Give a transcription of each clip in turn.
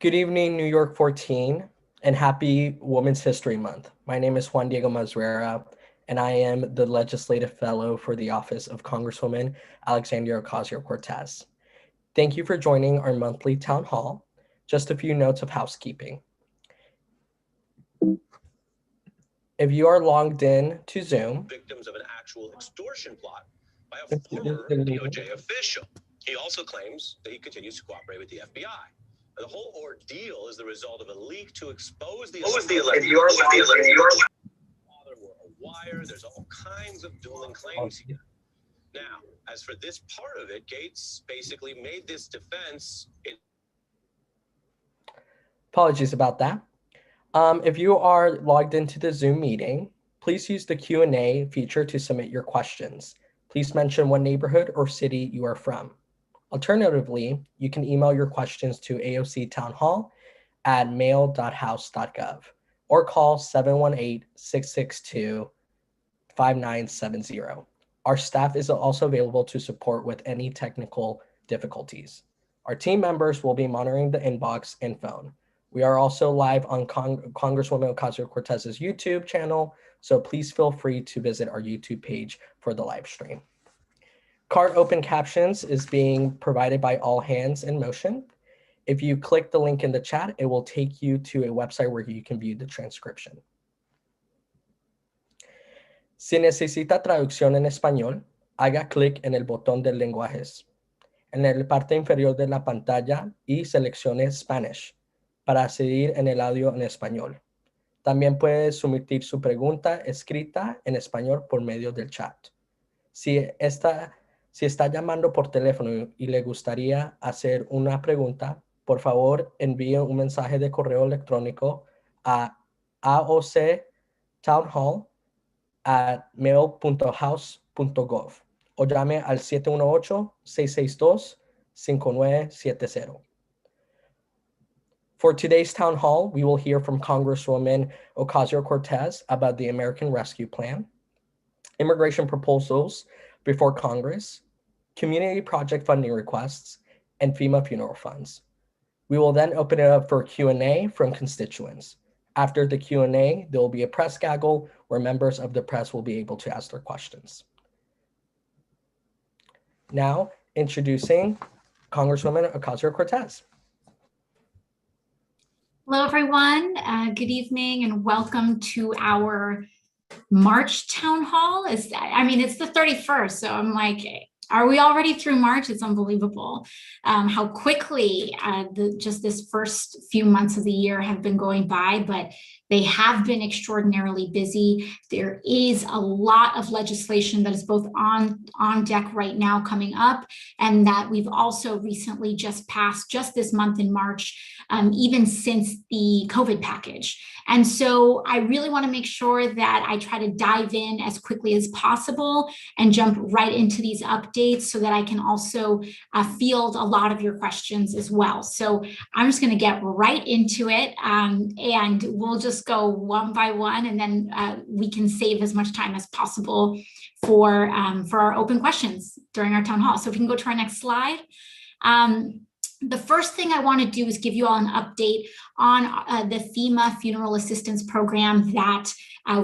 Good evening, New York 14, and happy Women's History Month. My name is Juan Diego Mazrera, and I am the Legislative Fellow for the Office of Congresswoman Alexandria Ocasio-Cortez. Thank you for joining our monthly town hall. Just a few notes of housekeeping. If you are logged in to Zoom, victims of an actual extortion plot by a former DOJ official. He also claims that he continues to cooperate with the FBI. The whole ordeal is the result of a leak to expose the father were a wire. There's all kinds of dueling claims here. Now, as for this part of it, Gates basically made this defense. Apologies about that. If you are logged into the Zoom meeting, please use the Q&A feature to submit your questions. Please mention what neighborhood or city you are from. Alternatively, you can email your questions to aoctownhall@mail.house.gov or call 718-662-5970. Our staff is also available to support with any technical difficulties. Our team members will be monitoring the inbox and phone. We are also live on Congresswoman Ocasio-Cortez's YouTube channel, so please feel free to visit our YouTube page for the live stream. CART open captions is being provided by All Hands in Motion. If you click the link in the chat, it will take you to a website where you can view the transcription. Si necesita traducción en español, haga clic en el botón de lenguajes en la parte inferior de la pantalla y seleccione Spanish para acceder en el audio en español. También puede someter su pregunta escrita en español por medio del chat. Si está llamando por teléfono y le gustaría hacer una pregunta, por favor envíe un mensaje de correo electrónico a aoctownhall@mail.house.gov o llame al 718-662-5970. For today's town hall, we will hear from Congresswoman Ocasio-Cortez about the American Rescue Plan, immigration proposals before Congress, community project funding requests, and FEMA funeral funds. We will then open it up for Q&A from constituents. After the Q&A, there will be a press gaggle where members of the press will be able to ask their questions. Now, introducing Congresswoman Ocasio-Cortez. Hello, everyone. Good evening and welcome to our March town hall. It's the 31st, so I'm like, are we already through March? It's unbelievable how quickly just this first few months of the year have been going by, but they have been extraordinarily busy. There is a lot of legislation that is both on deck right now coming up, and that we've also recently just passed just this month in March, even since the COVID package. And so I really want to make sure that I try to dive in as quickly as possible and jump right into these updates so that I can also field a lot of your questions as well. So I'm just going to get right into it, and we'll just go one by one, and then we can save as much time as possible for our open questions during our town hall. So if we can go to our next slide. The first thing I want to do is give you all an update on the FEMA Funeral Assistance Program that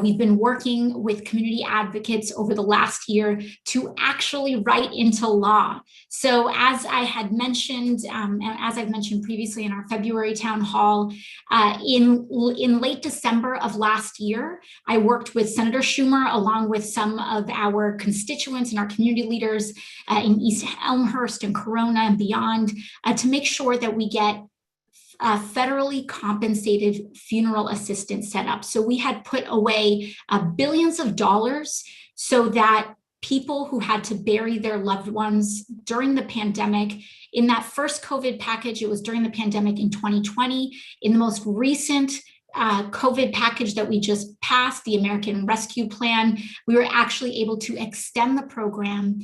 we've been working with community advocates over the last year to actually write into law. So as I had mentioned, and as I've mentioned previously in our February town hall, in late December of last year, I worked with Senator Schumer along with some of our constituents and our community leaders in East Elmhurst and Corona and beyond to make sure that we get federally compensated funeral assistance set up. So we had put away billions of dollars so that people who had to bury their loved ones during the pandemic, in that first COVID package, it was during the pandemic in 2020. In the most recent COVID package that we just passed, the American Rescue Plan, we were actually able to extend the program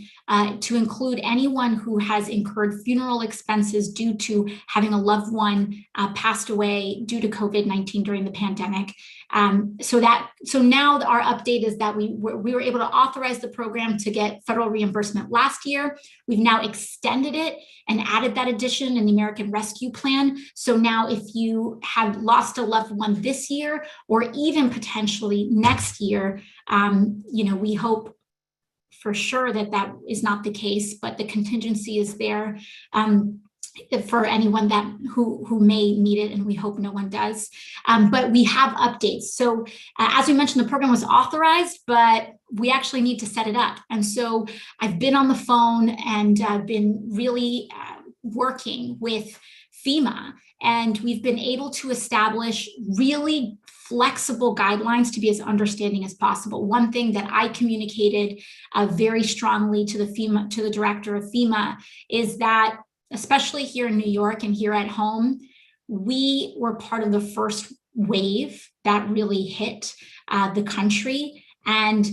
to include anyone who has incurred funeral expenses due to having a loved one passed away due to COVID-19 during the pandemic. So now our update is that we were able to authorize the program to get federal reimbursement last year. We've now extended it and added that addition in the American Rescue Plan. So now if you have lost a loved one this year, or even potentially next year, we hope for sure that is not the case, but the contingency is there for anyone who may need it, and we hope no one does. But we have updates. So as we mentioned, the program was authorized, but we actually need to set it up. And so I've been on the phone and I've been really working with FEMA, and we've been able to establish really flexible guidelines to be as understanding as possible. One thing that I communicated very strongly to the director of FEMA is that, especially here in New York and here at home, we were part of the first wave that really hit the country. And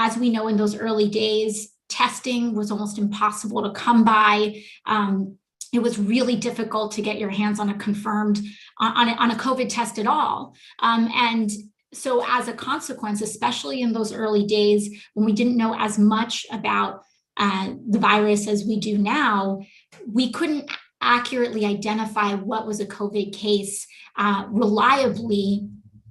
as we know, in those early days, testing was almost impossible to come by. It was really difficult to get your hands on a confirmed, on a COVID test at all. And so as a consequence, especially in those early days when we didn't know as much about the virus as we do now, we couldn't accurately identify what was a COVID case reliably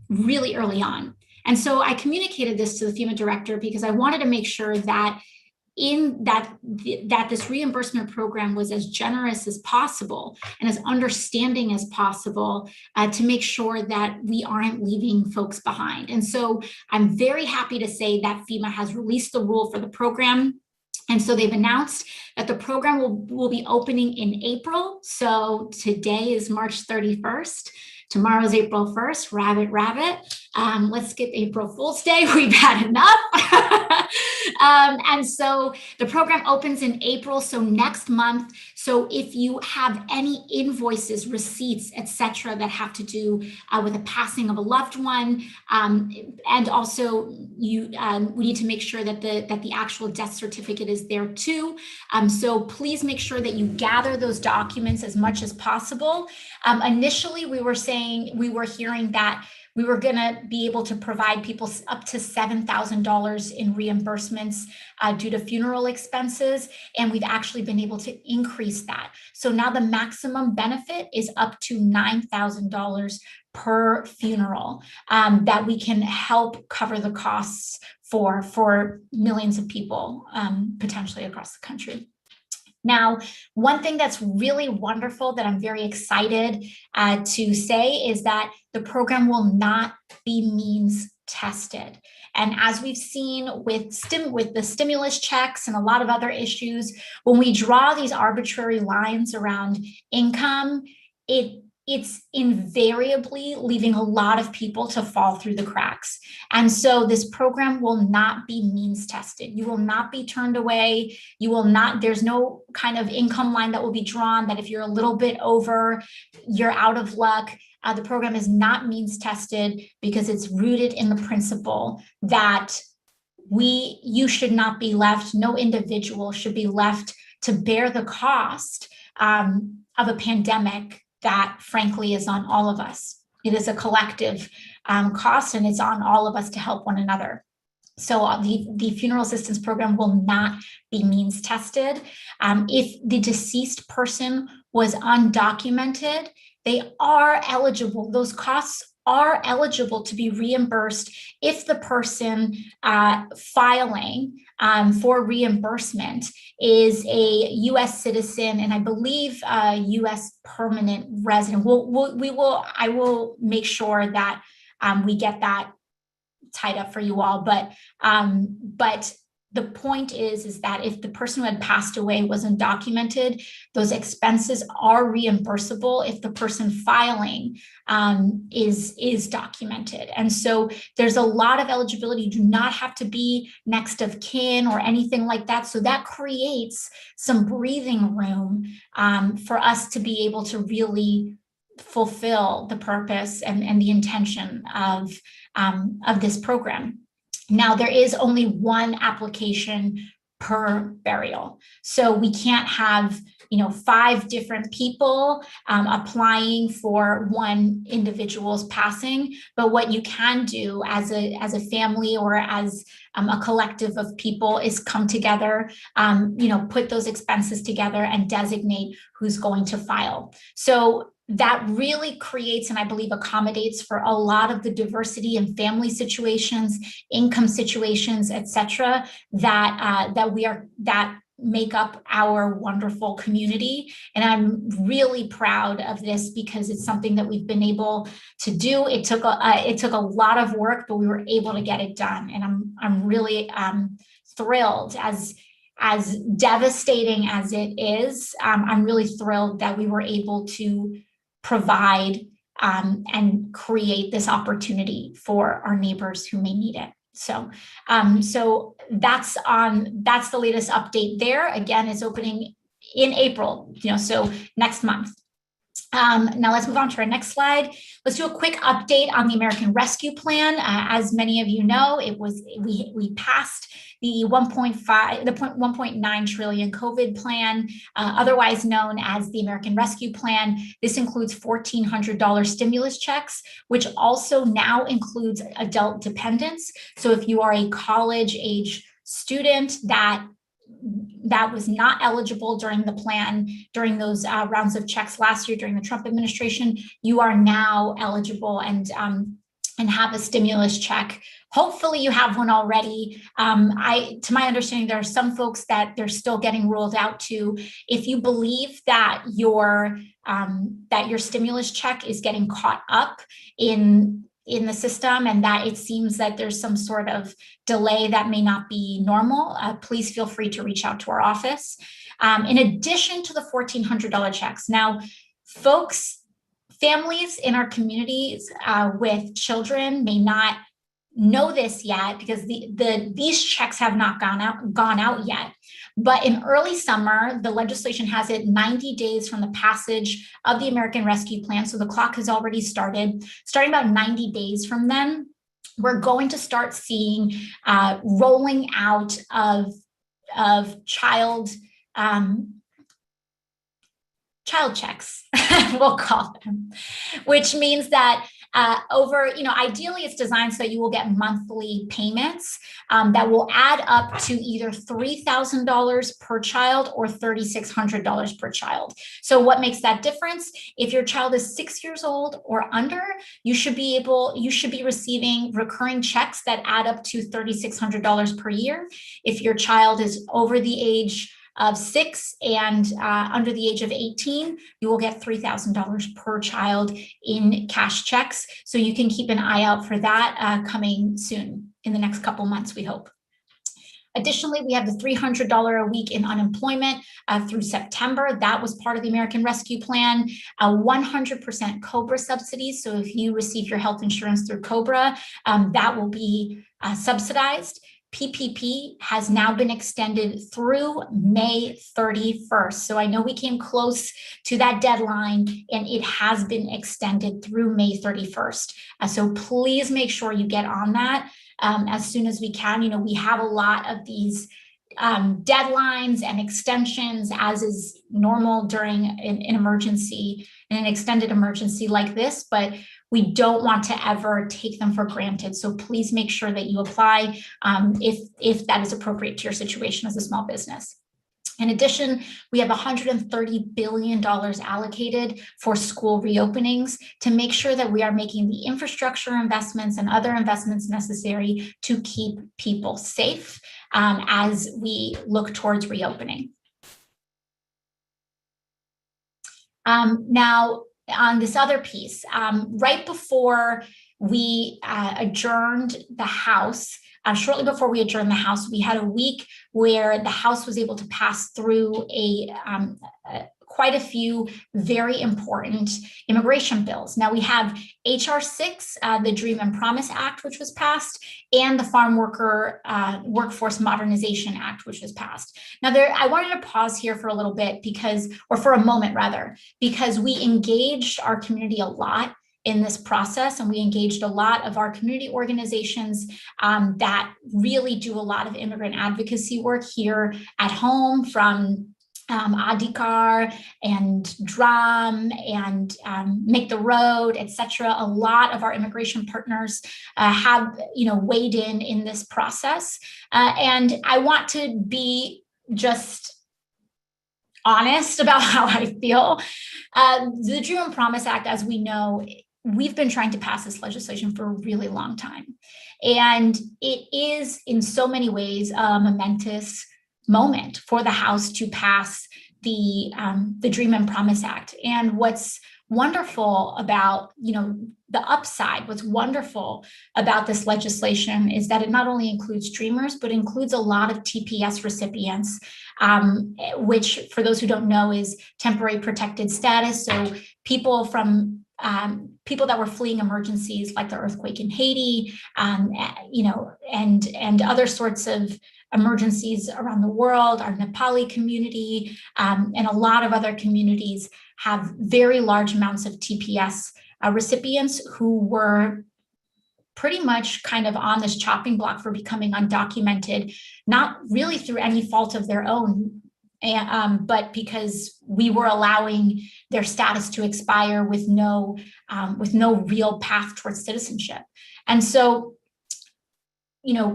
really early on. And so I communicated this to the FEMA director because I wanted to make sure that that this reimbursement program was as generous as possible and as understanding as possible to make sure that we aren't leaving folks behind. And so I'm very happy to say that FEMA has released the rule for the program. And so they've announced that the program will be opening in April. So today is March 31st. Tomorrow's April 1st, rabbit. Let's skip April Fool's Day. We've had enough. And so the program opens in April, so next month. So if you have any invoices, receipts, etc., that have to do with the passing of a loved one, and also we need to make sure that the actual death certificate is there too. So please make sure that you gather those documents as much as possible. Initially, we were hearing that we were going to be able to provide people up to $7,000 in reimbursements due to funeral expenses, and we've actually been able to increase that. So now the maximum benefit is up to $9,000 per funeral that we can help cover the costs for millions of people potentially across the country. Now, one thing that's really wonderful that I'm very excited to say is that the program will not be means tested. And as we've seen with the stimulus checks and a lot of other issues, when we draw these arbitrary lines around income, it's invariably leaving a lot of people to fall through the cracks. And so this program will not be means tested. You will not be turned away. There's no kind of income line that will be drawn that if you're a little bit over, you're out of luck. The program is not means tested because it's rooted in the principle that you should not be left, no individual should be left to bear the cost of a pandemic that frankly is on all of us. It is a collective cost, and it's on all of us to help one another. So the funeral assistance program will not be means tested. If the deceased person was undocumented, they are eligible. Those costs are eligible to be reimbursed if the person filing for reimbursement is a U.S. citizen and I believe a U.S. permanent resident. I will make sure that we get that tied up for you all. But the point is that if the person who had passed away was undocumented, those expenses are reimbursable if the person filing is documented. And so there's a lot of eligibility. You do not have to be next of kin or anything like that. So that creates some breathing room for us to be able to really fulfill the purpose and the intention of this program. Now, there is only one application per burial. So we can't have, 5 different people applying for one individual's passing. But what you can do as a family or as a collective of people is come together, put those expenses together and designate who's going to file. So that really creates, and I believe accommodates for a lot of the diversity in family situations, income situations, et cetera, that make up our wonderful community. And I'm really proud of this because it's something that we've been able to do. It took a lot of work, but we were able to get it done. And I'm really thrilled. As devastating as it is, I'm really thrilled that we were able to provide and create this opportunity for our neighbors who may need it. So that's the latest update there. Again, it's opening in April, so next month. Now let's move on to our next slide. Let's do a quick update on the American Rescue Plan. As many of you know, we passed the 1.9 trillion COVID plan, otherwise known as the American Rescue Plan. This includes $1,400 stimulus checks, which also now includes adult dependents. So if you are a college age student that was not eligible during the plan, during those rounds of checks last year during the Trump administration, you are now eligible and have a stimulus check. Hopefully you have one already. To my understanding, there are some folks that they're still getting ruled out to. If you believe that your stimulus check is getting caught up in the system and that it seems that there's some sort of delay that may not be normal, please feel free to reach out to our office. In addition to the $1,400 checks. Now, families in our communities with children may not know this yet because these checks have not gone out yet. But in early summer, the legislation has it 90 days from the passage of the American Rescue Plan. So the clock has already started. Starting about 90 days from then, we're going to start seeing rolling out of child checks, we'll call them, which means that ideally it's designed so that you will get monthly payments that will add up to either $3,000 per child or $3,600 per child. So what makes that difference? If your child is 6 years old or under, you should be receiving recurring checks that add up to $3,600 per year. If your child is over the age of 6 and under the age of 18, you will get $3,000 per child in cash checks. So you can keep an eye out for that coming soon in the next couple months, we hope. Additionally, we have the $300 a week in unemployment through September. That was part of the American Rescue Plan. 100% COBRA subsidies. So if you receive your health insurance through COBRA, that will be subsidized. PPP has now been extended through May 31st. So I know we came close to that deadline and it has been extended through May 31st. So please make sure you get on that as soon as we can. We have a lot of these deadlines and extensions as is normal during an emergency, an extended emergency like this, but we don't want to ever take them for granted. So please make sure that you apply if that is appropriate to your situation as a small business. In addition, we have $130 billion allocated for school reopenings to make sure that we are making the infrastructure investments and other investments necessary to keep people safe as we look towards reopening. Now, on this other piece, right before we adjourned the House, shortly before we adjourned the House, we had a week where the House was able to pass through a quite a few very important immigration bills. Now we have HR 6, the Dream and Promise Act, which was passed, and the Farm Worker Workforce Modernization Act, which was passed. Now I wanted to pause here for a little bit for a moment rather, because we engaged our community a lot in this process, and we engaged a lot of our community organizations that really do a lot of immigrant advocacy work here at home, from Adhikar and Drum and Make the Road, etc. A lot of our immigration partners have, weighed in this process, and I want to be just honest about how I feel. The Dream and Promise Act, as we know, we've been trying to pass this legislation for a really long time. And it is in so many ways a momentous moment for the House to pass the Dream and Promise Act. And what's wonderful about, the upside, what's wonderful about this legislation is that it not only includes Dreamers, but includes a lot of TPS recipients, which, for those who don't know, is temporary protected status. So people that were fleeing emergencies like the earthquake in Haiti, and other sorts of emergencies around the world. Our Nepali community and a lot of other communities have very large amounts of TPS recipients who were pretty much kind of on this chopping block for becoming undocumented, not really through any fault of their own, but because we were allowing their status to expire with no real path towards citizenship. And so,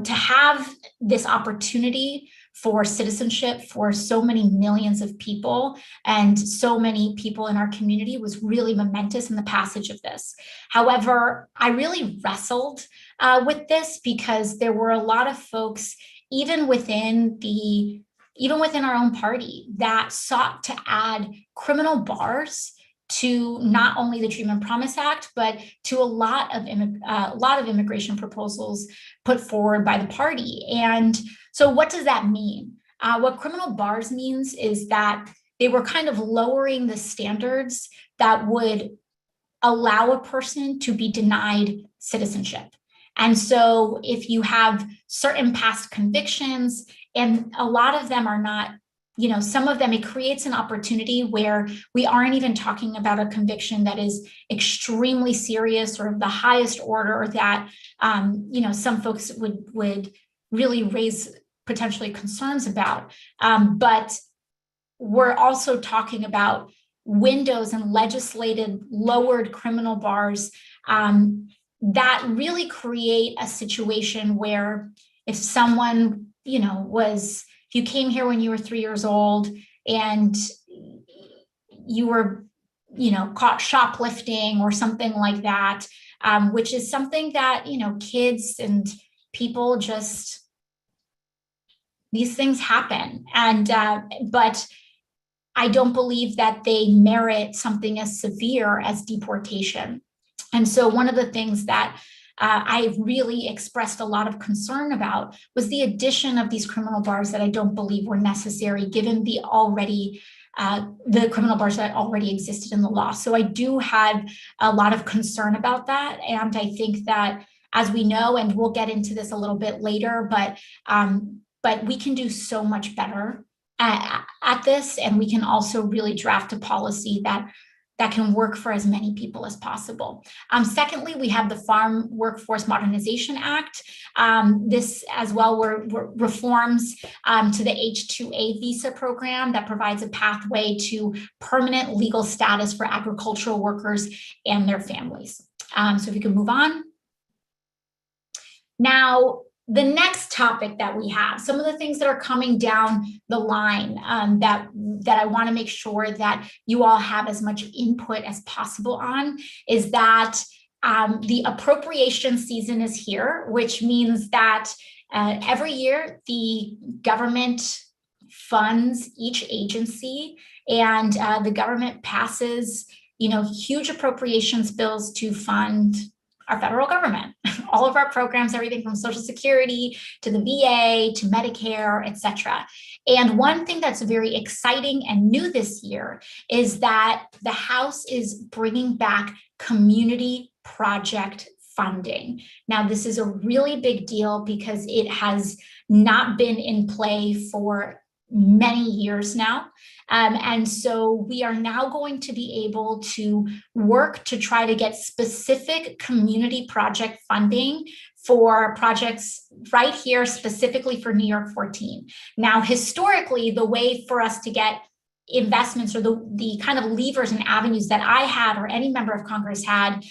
to have this opportunity for citizenship for so many millions of people and so many people in our community was really momentous in the passage of this. However, I really wrestled with this because there were a lot of folks, even within our own party, that sought to add criminal bars to not only the Dream and Promise Act, but to a lot of immigration proposals put forward by the party. And so what does that mean? What criminal bars means is that they were kind of lowering the standards that would allow a person to be denied citizenship. And so if you have certain past convictions, and a lot of them are not, some of them, it creates an opportunity where we aren't even talking about a conviction that is extremely serious or of the highest order that, some folks would really raise potentially concerns about. But we're also talking about windows and legislated lowered criminal bars that really create a situation where if someone, if you came here when you were 3 years old and you were, caught shoplifting or something like that, which is something that, kids and people these things happen. And, but I don't believe that they merit something as severe as deportation. And so one of the things that I really expressed a lot of concern about was the addition of these criminal bars that I don't believe were necessary given the criminal bars that already existed in the law. So I do have a lot of concern about that. And I think that, as we know, and we'll get into this a little bit later, but we can do so much better at this. And we can also really draft a policy that can work for as many people as possible. Secondly, we have the Farm Workforce Modernization Act. This as well were reforms to the H-2A visa program that provides a pathway to permanent legal status for agricultural workers and their families. So if you can move on. Now, the next topic that we have, some of the things that are coming down the line that I want to make sure that you all have as much input as possible on is that the appropriation season is here, which means that every year the government funds each agency, and the government passes, huge appropriations bills to fund our federal government. All of our programs, everything from Social Security to the VA to Medicare, et cetera. And one thing that's very exciting and new this year is that the House is bringing back community project funding. Now, this is a really big deal because it has not been in play for many years now. And so we are now going to be able to work to try to get specific community project funding for projects right here, specifically for New York 14. Now, historically, the way for us to get investments or the kind of levers and avenues that I had or any member of Congress had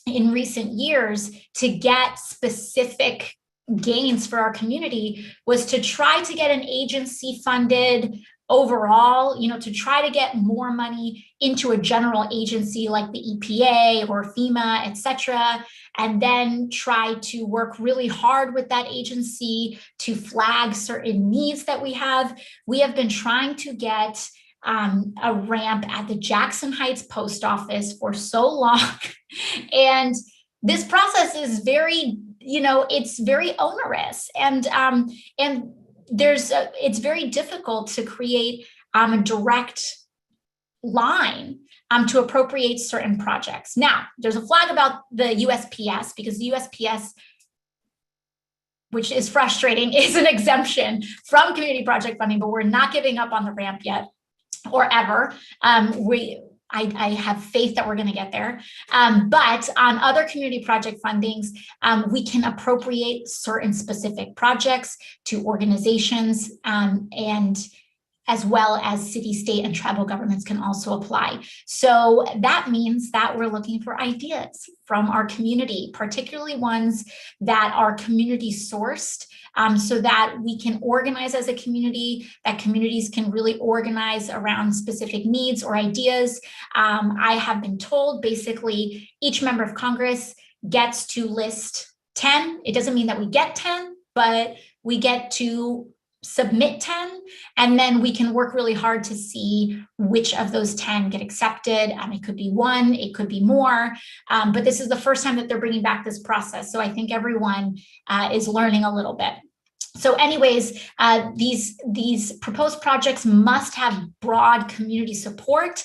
in recent years to get specific gains for our community was to try to get an agency funded overall, to try to get more money into a general agency like the EPA or FEMA, et cetera, and then try to work really hard with that agency to flag certain needs that we have. We have been trying to get a ramp at the Jackson Heights post office for so long. And this process is very, it's very onerous. And it's very difficult to create a direct line to appropriate certain projects. Now, there's a flag about the USPS because the USPS, which is frustrating, is an exemption from community project funding, but we're not giving up on the ramp yet or ever. I have faith that we're going to get there. But on other community project fundings, we can appropriate certain specific projects to organizations, and as well as city, state, and tribal governments can also apply. So that means that we're looking for ideas from our community, particularly ones that are community sourced, so that we can organize as a community, that communities can really organize around specific needs or ideas. I have been told basically each member of Congress gets to list 10. It doesn't mean that we get 10, but we get to submit 10, and then we can work really hard to see which of those 10 get accepted. It could be one, it could be more, but this is the first time that they're bringing back this process. So I think everyone is learning a little bit. So anyways, these proposed projects must have broad community support.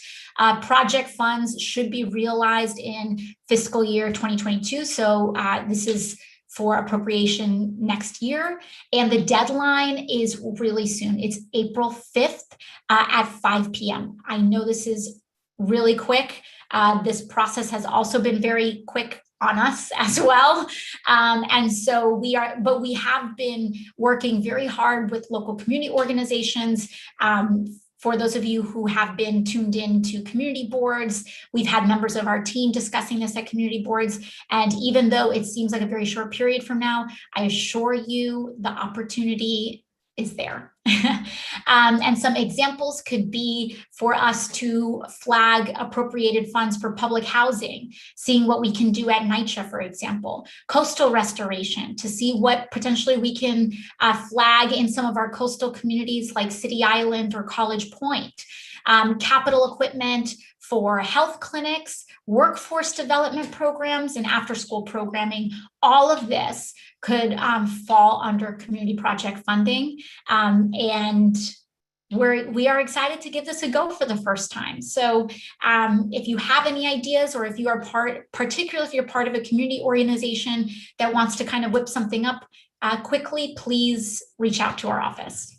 Project funds should be realized in fiscal year 2022. So this is for appropriation next year. And the deadline is really soon. It's April 5th at 5 p.m. I know this is really quick. This process has also been very quick on us as well. And so we have been working very hard with local community organizations. For those of you who have been tuned in to community boards, we've had members of our team discussing this at community boards. And even though it seems like a very short period from now, I assure you the opportunity is there. And some examples could be for us to flag appropriated funds for public housing, seeing what we can do at NYCHA, for example, coastal restoration, to see what potentially we can flag in some of our coastal communities like City Island or College Point, capital equipment for health clinics, workforce development programs, and after-school programming. All of this could fall under community project funding. And we are excited to give this a go for the first time. So if you have any ideas, or if you are particularly if you're part of a community organization that wants to kind of whip something up quickly, please reach out to our office.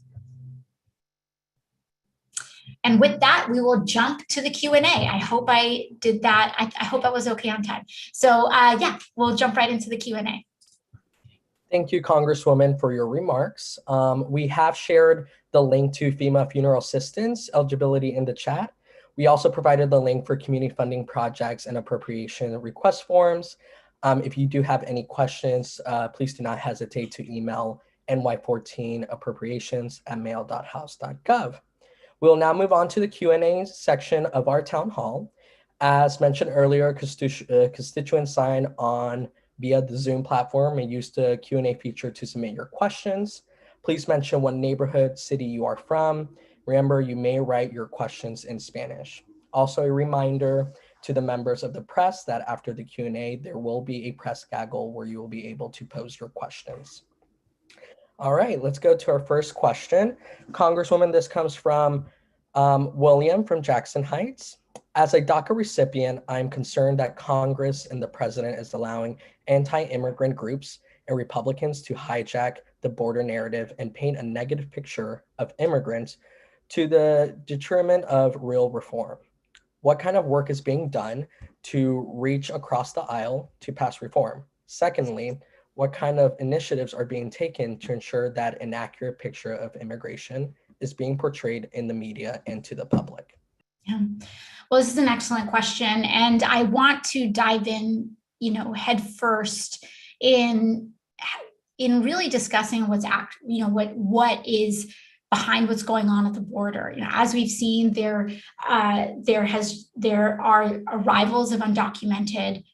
And with that, we will jump to the Q&A. I hope I did that. I hope I was okay on time. So yeah, we'll jump right into the Q&A. Thank you, Congresswoman, for your remarks. We have shared the link to FEMA funeral assistance eligibility in the chat. We also provided the link for community funding projects and appropriation request forms. If you do have any questions, please do not hesitate to email ny14appropriations@mail.house.gov. We'll now move on to the Q&A section of our town hall. As mentioned earlier, constituents sign on via the Zoom platform and use the Q&A feature to submit your questions. Please mention what neighborhood, city you are from. Remember, you may write your questions in Spanish. Also, a reminder to the members of the press that after the Q&A, there will be a press gaggle where you will be able to pose your questions. All right, let's go to our first question. Congresswoman, this comes from William from Jackson Heights. As a DACA recipient, I'm concerned that Congress and the president is allowing anti-immigrant groups and Republicans to hijack the border narrative and paint a negative picture of immigrants to the detriment of real reform. What kind of work is being done to reach across the aisle to pass reform? Secondly, what kind of initiatives are being taken to ensure that an accurate picture of immigration is being portrayed in the media and to the public? Yeah. Well, this is an excellent question. And I want to dive in, head first in really discussing what is behind what's going on at the border. As we've seen, there are arrivals of undocumented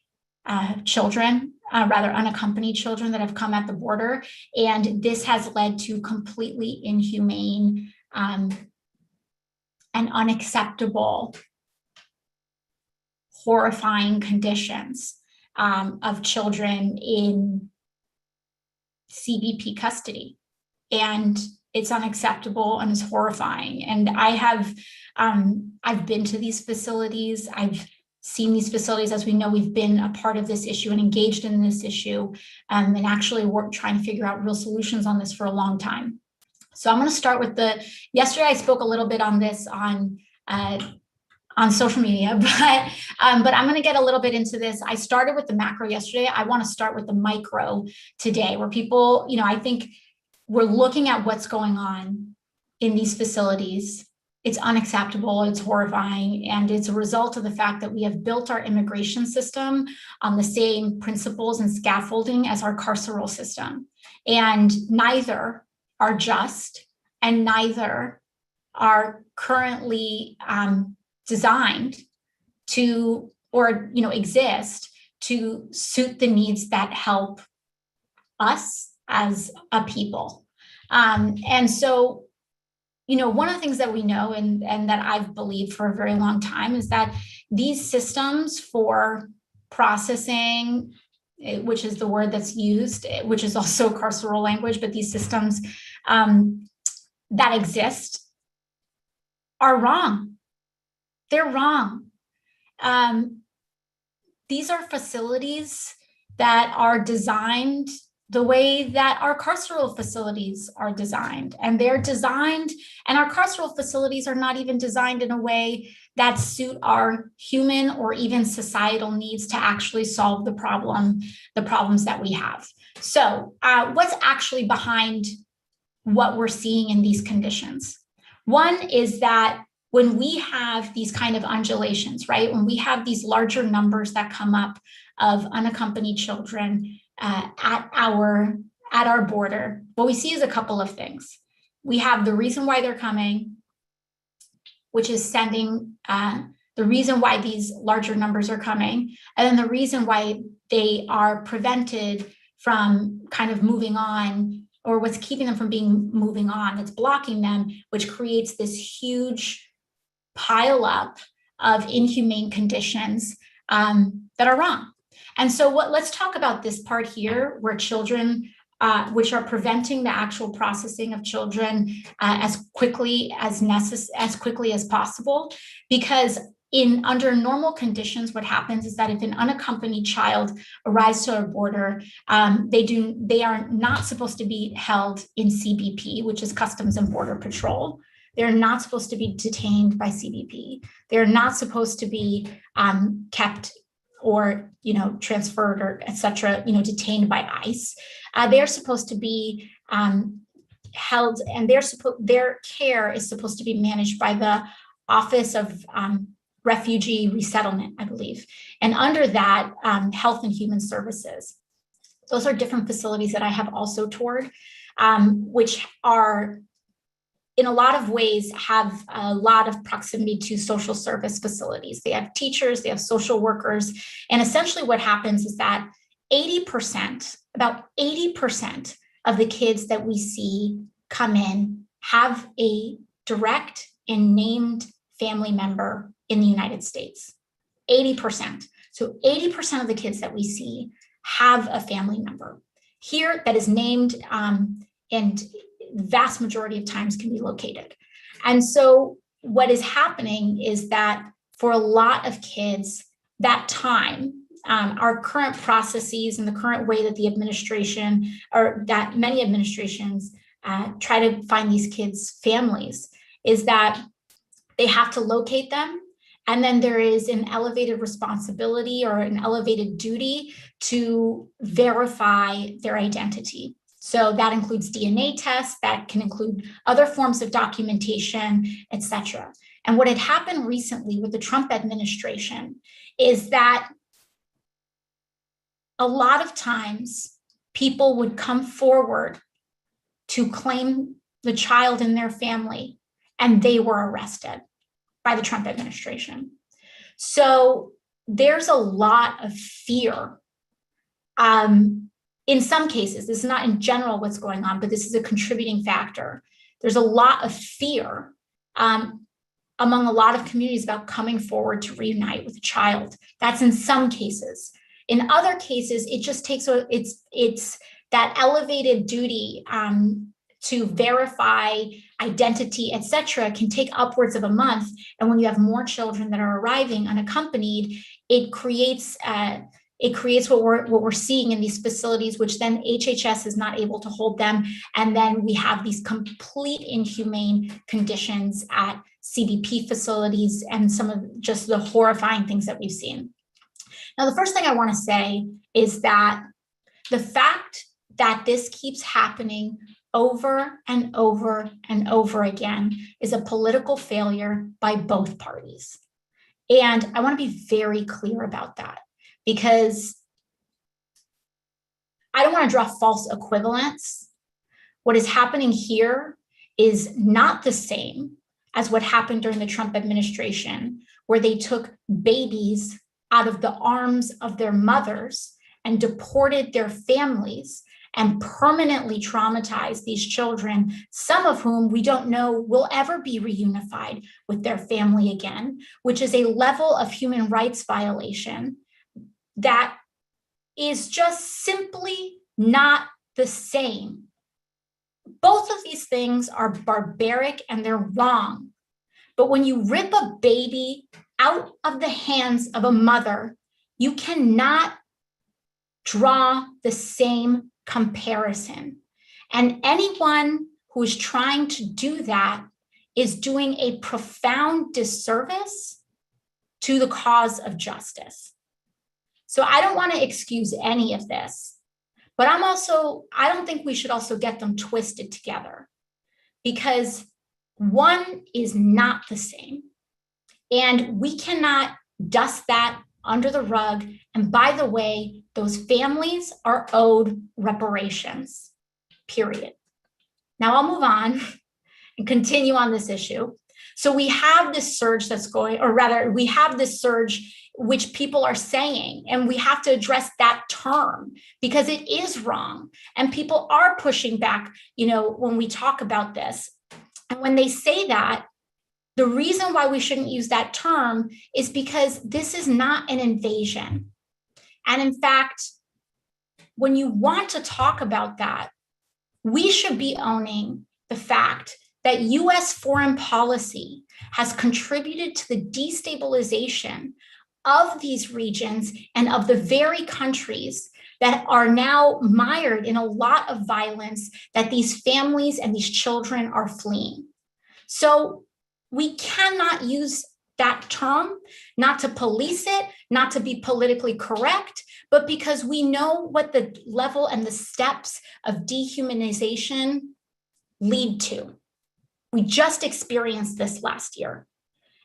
children, rather unaccompanied children that have come at the border. And this has led to completely inhumane and unacceptable, horrifying conditions of children in CBP custody. And it's unacceptable and it's horrifying. And I've been to these facilities. I've seen these facilities. As we know, we've been a part of this issue and engaged in this issue and actually trying to figure out real solutions on this for a long time. So I'm going to start with yesterday I spoke a little bit on this on social media, but I'm going to get a little bit into this. I started with the macro yesterday. I want to start with the micro today, where people, I think we're looking at what's going on in these facilities. It's unacceptable, it's horrifying, and it's a result of the fact that we have built our immigration system on the same principles and scaffolding as our carceral system. And neither are just, and neither are currently designed to, or exist to suit the needs that help us as a people. And so, one of the things that we know and that I've believed for a very long time is that these systems for processing, which is the word that's used, which is also carceral language, but these systems that exist are wrong. They're wrong. These are facilities that are designed the way that our carceral facilities are designed. And they're designed, and our carceral facilities are not even designed in a way that suit our human or even societal needs to actually solve the problems that we have. So what's actually behind what we're seeing in these conditions? One is that when we have these kind of undulations, right? When we have these larger numbers that come up of unaccompanied children at our border, what we see is a couple of things. We have the reason why they're coming, which is sending the reason why these larger numbers are coming, and then the reason why they are prevented from kind of moving on, or what's keeping them from moving on. It's blocking them, which creates this huge pile up of inhumane conditions that are wrong. And so let's talk about this part here where children, which are preventing the actual processing of children as quickly as possible, because under normal conditions, what happens is that if an unaccompanied child arrives to our border, they are not supposed to be held in CBP, which is Customs and Border Patrol. They're not supposed to be detained by CBP. They're not supposed to be kept or transferred or et cetera, detained by ICE. They're supposed to be held, and their care is supposed to be managed by the Office of Refugee Resettlement, I believe. And under that, Health and Human Services. Those are different facilities that I have also toured, which are, in a lot of ways, have a lot of proximity to social service facilities. They have teachers, they have social workers. And essentially what happens is that about 80% of the kids that we see come in have a direct and named family member in the United States. 80%. So 80% of the kids that we see have a family member here that is named, and the vast majority of times can be located. And so what is happening is that for a lot of kids, that time, our current processes and the current way that the administration, or that many administrations try to find these kids' families, is that they have to locate them. And then there is an elevated responsibility or an elevated duty to verify their identity. So that includes DNA tests, that can include other forms of documentation, et cetera. And what had happened recently with the Trump administration is that a lot of times people would come forward to claim the child in their family, and they were arrested by the Trump administration. So there's a lot of fear. In some cases, this is not in general what's going on, but this is a contributing factor. There's a lot of fear among a lot of communities about coming forward to reunite with a child. That's in some cases. In other cases, it just takes, it's that elevated duty to verify identity, et cetera, can take upwards of a month. And when you have more children that are arriving unaccompanied, it creates what we're seeing in these facilities, which then HHS is not able to hold them. And then we have these complete inhumane conditions at CBP facilities and some of just the horrifying things that we've seen. Now, the first thing I want to say is that the fact that this keeps happening over and over and over again is a political failure by both parties. And I want to be very clear about that, because I don't want to draw false equivalence. What is happening here is not the same as what happened during the Trump administration, where they took babies out of the arms of their mothers and deported their families and permanently traumatized these children, some of whom we don't know will ever be reunified with their family again, which is a level of human rights violation that is just simply not the same. Both of these things are barbaric and they're wrong. But when you rip a baby out of the hands of a mother, you cannot draw the same comparison. And anyone who is trying to do that is doing a profound disservice to the cause of justice. So I don't want to excuse any of this, but I don't think we should also get them twisted together, because one is not the same. And we cannot dust that under the rug. And by the way, those families are owed reparations, period. Now I'll move on and continue on this issue. So we have this surge that's going, or rather we have this surge which people are saying, and we have to address that term because it is wrong. And people are pushing back, when we talk about this. And when they say that, the reason why we shouldn't use that term is because this is not an invasion. And in fact, when you want to talk about that, we should be owning the fact that US foreign policy has contributed to the destabilization of these regions and of the very countries that are now mired in a lot of violence that these families and these children are fleeing. So we cannot use that term, not to police it, not to be politically correct, but because we know what the level and the steps of dehumanization lead to. We just experienced this last year.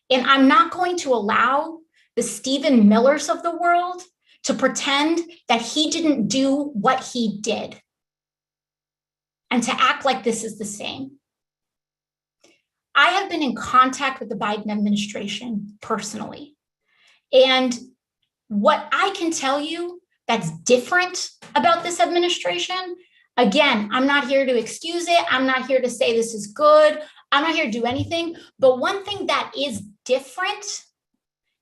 And I'm not going to allow the Stephen Millers of the world to pretend that he didn't do what he did and to act like this is the same. I have been in contact with the Biden administration personally. And what I can tell you that's different about this administration, again, I'm not here to excuse it. I'm not here to say this is good. I'm not here to do anything. But one thing that is different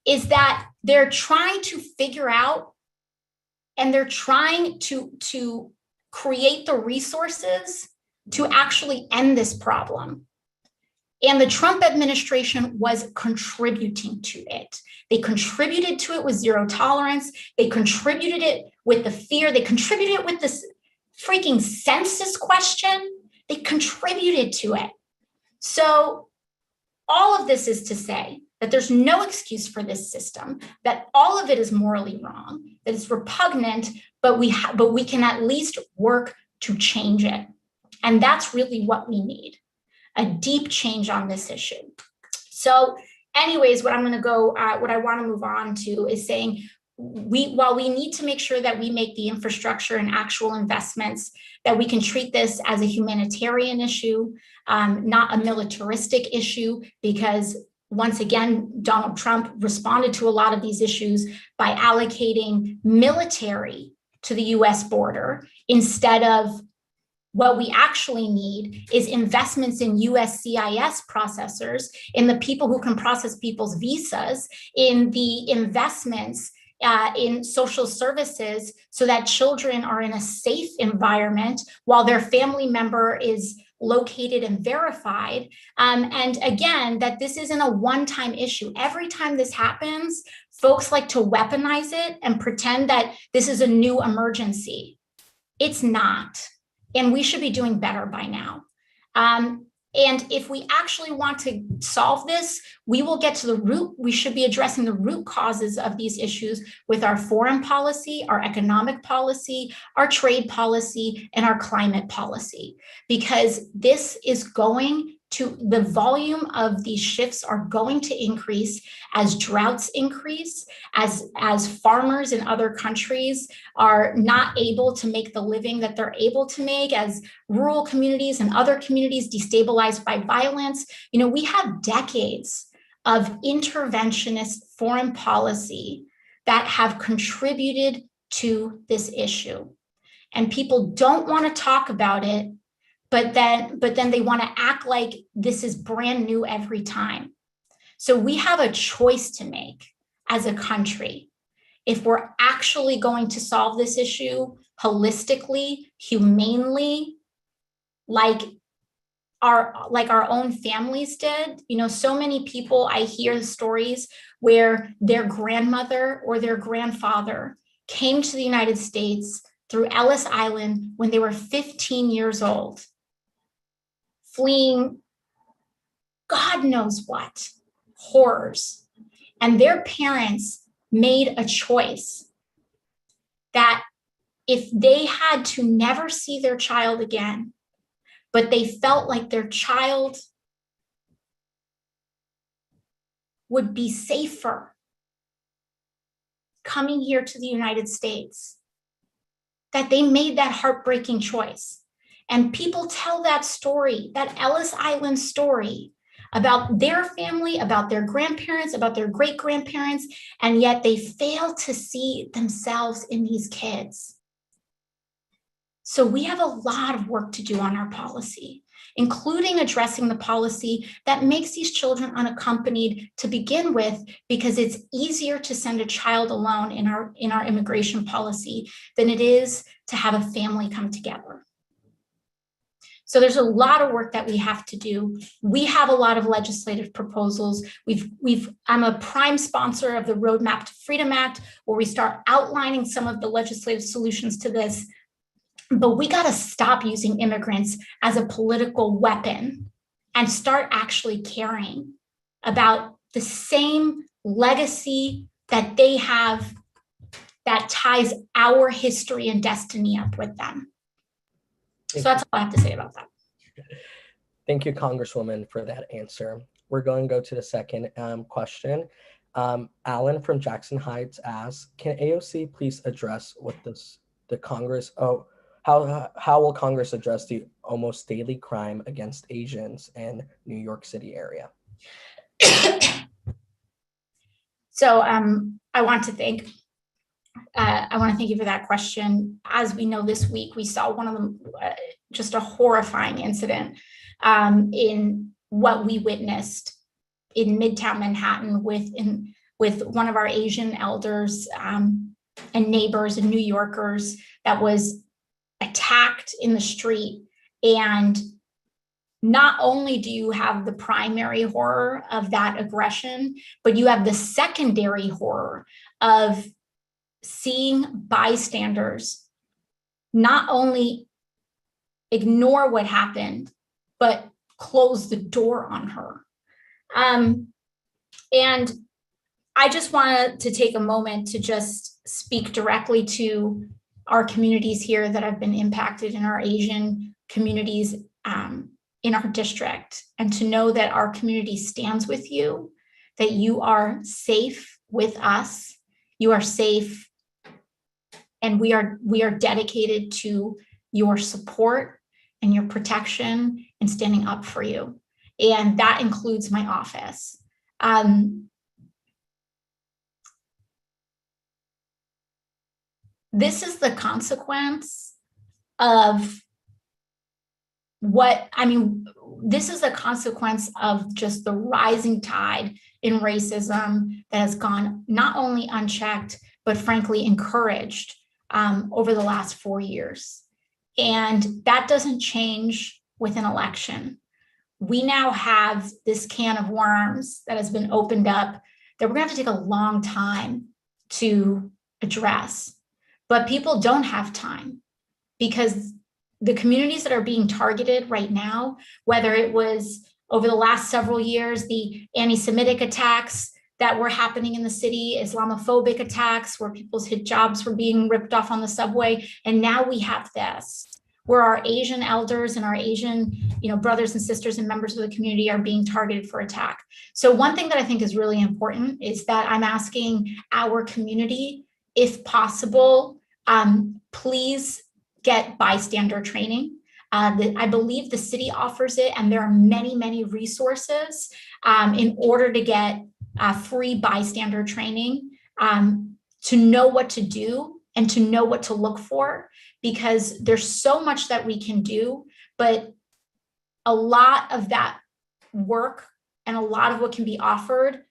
is that they're trying to figure out and they're trying to create the resources to actually end this problem. And the Trump administration was contributing to it. They contributed to it with zero tolerance. They contributed it with the fear. They contributed it with this freaking census question. They contributed to it. So all of this is to say that there's no excuse for this system, that all of it is morally wrong, that it's repugnant, but we can at least work to change it. And that's really what we need, a deep change on this issue. So anyways, what I want to move on to is saying, while we need to make sure that we make the infrastructure and actual investments, that we can treat this as a humanitarian issue, not a militaristic issue, because once again, Donald Trump responded to a lot of these issues by allocating military to the US border instead of what we actually need is investments in USCIS processors, in the people who can process people's visas, in the investments in social services so that children are in a safe environment while their family member is located and verified. And again, that this isn't a one-time issue. Every time this happens, folks like to weaponize it and pretend that this is a new emergency. It's not. And we should be doing better by now. And if we actually want to solve this, we will get to the root. We should be addressing the root causes of these issues with our foreign policy, our economic policy, our trade policy, and our climate policy, because this is going to, the volume of these shifts are going to increase as droughts increase, as farmers in other countries are not able to make the living that they're able to make, as rural communities and other communities destabilized by violence. You know, we have decades of interventionist foreign policy that have contributed to this issue. And people don't want to talk about it, but then they want to act like this is brand new every time. So we have a choice to make as a country. If we're actually going to solve this issue holistically, humanely, like our own families did. You know, so many people, I hear the stories where their grandmother or their grandfather came to the United States through Ellis Island when they were 15 years old, fleeing God knows what, horrors. And their parents made a choice that if they had to never see their child again, but they felt like their child would be safer coming here to the United States, that they made that heartbreaking choice. And people tell that story, that Ellis Island story, about their family, about their grandparents, about their great-grandparents, and yet they fail to see themselves in these kids. So we have a lot of work to do on our policy, including addressing the policy that makes these children unaccompanied to begin with, because it's easier to send a child alone in our immigration policy than it is to have a family come together. So there's a lot of work that we have to do. We have a lot of legislative proposals. I'm a prime sponsor of the Roadmap to Freedom Act, where we start outlining some of the legislative solutions to this. But we got to stop using immigrants as a political weapon and start actually caring about the same legacy that they have that ties our history and destiny up with them. So that's all I have to say about that. Thank you, Congresswoman, for that answer. We're going to go to the second question. Alan from Jackson Heights asks, can AOC please address what the Congress, how will Congress address the almost daily crime against Asians in New York City area? So I want to thank you for that question. As we know, this week we saw one of them, just a horrifying incident in what we witnessed in Midtown Manhattan with with one of our Asian elders and neighbors and New Yorkers that was attacked in the street. And not only do you have the primary horror of that aggression, but you have the secondary horror of seeing bystanders not only ignore what happened, but close the door on her. And I just wanted to take a moment to just speak directly to our communities here that have been impacted in our Asian communities in our district, and to know that our community stands with you, that you are safe with us, you are safe, and we are dedicated to your support and your protection and standing up for you. And that includes my office. This is the consequence of this is a consequence of just the rising tide in racism that has gone not only unchecked, but frankly encouraged over the last 4 years. And that doesn't change with an election. We now have this can of worms that has been opened up that we're gonna have to take a long time to address. But people don't have time, because the communities that are being targeted right now, whether it was over the last several years, the anti-Semitic attacks that were happening in the city, Islamophobic attacks where people's hijabs were being ripped off on the subway, and now we have this, where our Asian elders and our Asian, brothers and sisters and members of the community are being targeted for attack. So one thing that I think is really important is that I'm asking our community, if possible, please get bystander training. I believe the city offers it, and there are many, many resources in order to get free bystander training, to know what to do and to know what to look for, because there's so much that we can do, but a lot of that work and a lot of what can be offered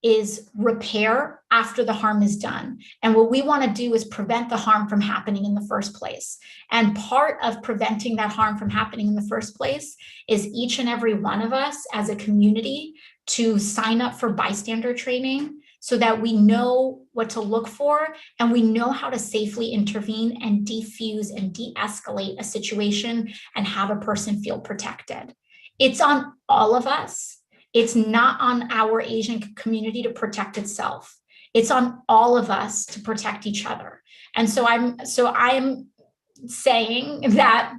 is repair after the harm is done. And what we want to do is prevent the harm from happening in the first place. And part of preventing that harm from happening in the first place is each and every one of us as a community to sign up for bystander training, so that we know what to look for and we know how to safely intervene and defuse and de-escalate a situation and have a person feel protected. It's on all of us. It's not on our Asian community to protect itself. It's on all of us to protect each other. And so I'm saying that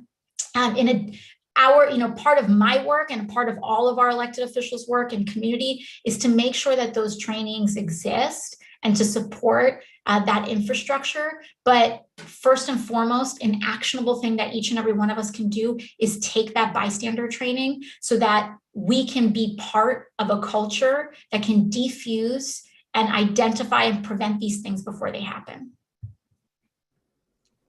part of my work and part of all of our elected officials' work and community is to make sure that those trainings exist and to support that infrastructure. But first and foremost, an actionable thing that each and every one of us can do is take that bystander training so that we can be part of a culture that can defuse and identify and prevent these things before they happen.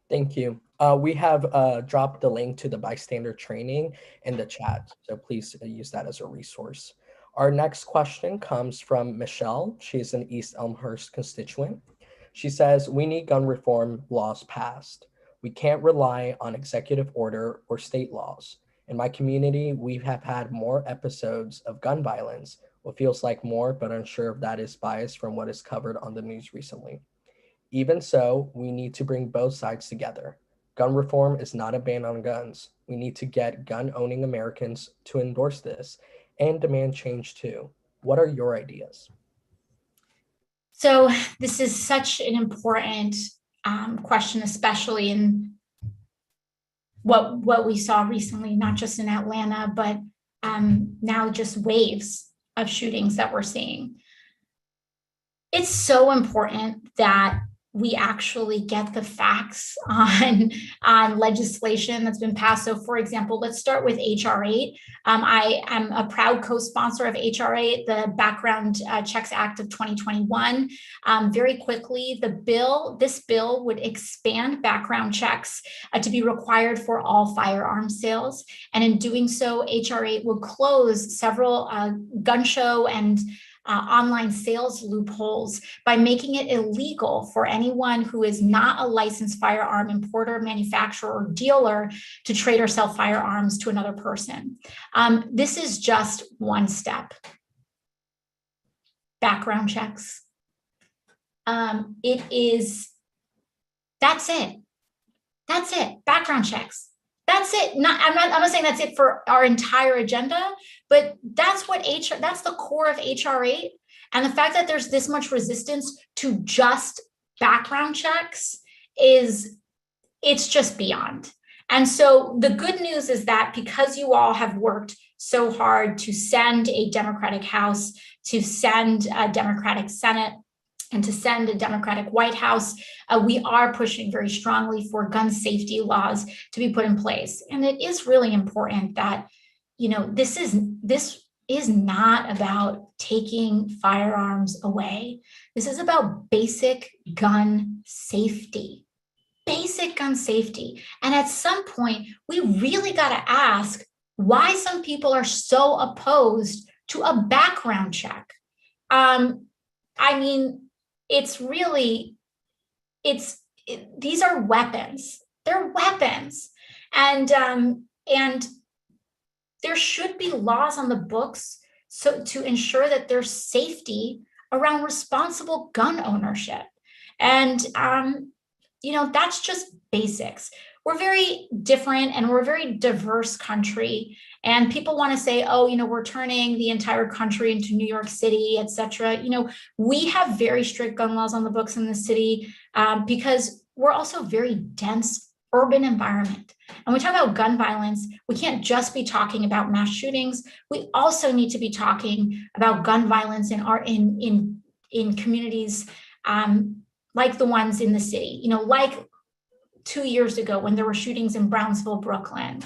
Thank you. We have dropped the link to the bystander training in the chat, so please use that as a resource. Our next question comes from Michelle. She is an East Elmhurst constituent. She says, we need gun reform laws passed. We can't rely on executive order or state laws. In my community, we have had more episodes of gun violence, what feels like more, but unsure if that is biased from what is covered on the news recently. Even so, we need to bring both sides together. Gun reform is not a ban on guns. We need to get gun-owning Americans to endorse this and demand change too. What are your ideas? So this is such an important question, especially in what we saw recently, not just in Atlanta, but now just waves of shootings that we're seeing. It's so important that we actually get the facts on legislation that's been passed. So for example, let's start with HR 8. I am a proud co-sponsor of HR 8, the Background Checks Act of 2021. Very quickly, this bill would expand background checks to be required for all firearm sales. And in doing so, HR 8 will close several gun show and online sales loopholes by making it illegal for anyone who is not a licensed firearm importer, manufacturer, or dealer to trade or sell firearms to another person. This is just one step. Background checks. That's it. That's it. Background checks. That's it. I'm not saying that's it for our entire agenda, but that's that's the core of HR 8. And the fact that there's this much resistance to just background checks it's just beyond. And so the good news is that because you all have worked so hard to send a Democratic House, to send a Democratic Senate, and to send a Democratic White House, we are pushing very strongly for gun safety laws to be put in place. And it is really important that, this is not about taking firearms away. This is about basic gun safety. Basic gun safety. And at some point, we really got to ask why some people are so opposed to a background check. These are weapons. They're weapons. And there should be laws on the books to ensure that there's safety around responsible gun ownership. And, that's just basics. We're very different and we're a very diverse country. And people want to say, we're turning the entire country into New York City, et cetera. We have very strict gun laws on the books in the city because we're also a very dense urban environment. And we talk about gun violence, we can't just be talking about mass shootings. We also need to be talking about gun violence in communities like the ones in the city, like 2 years ago when there were shootings in Brownsville, Brooklyn.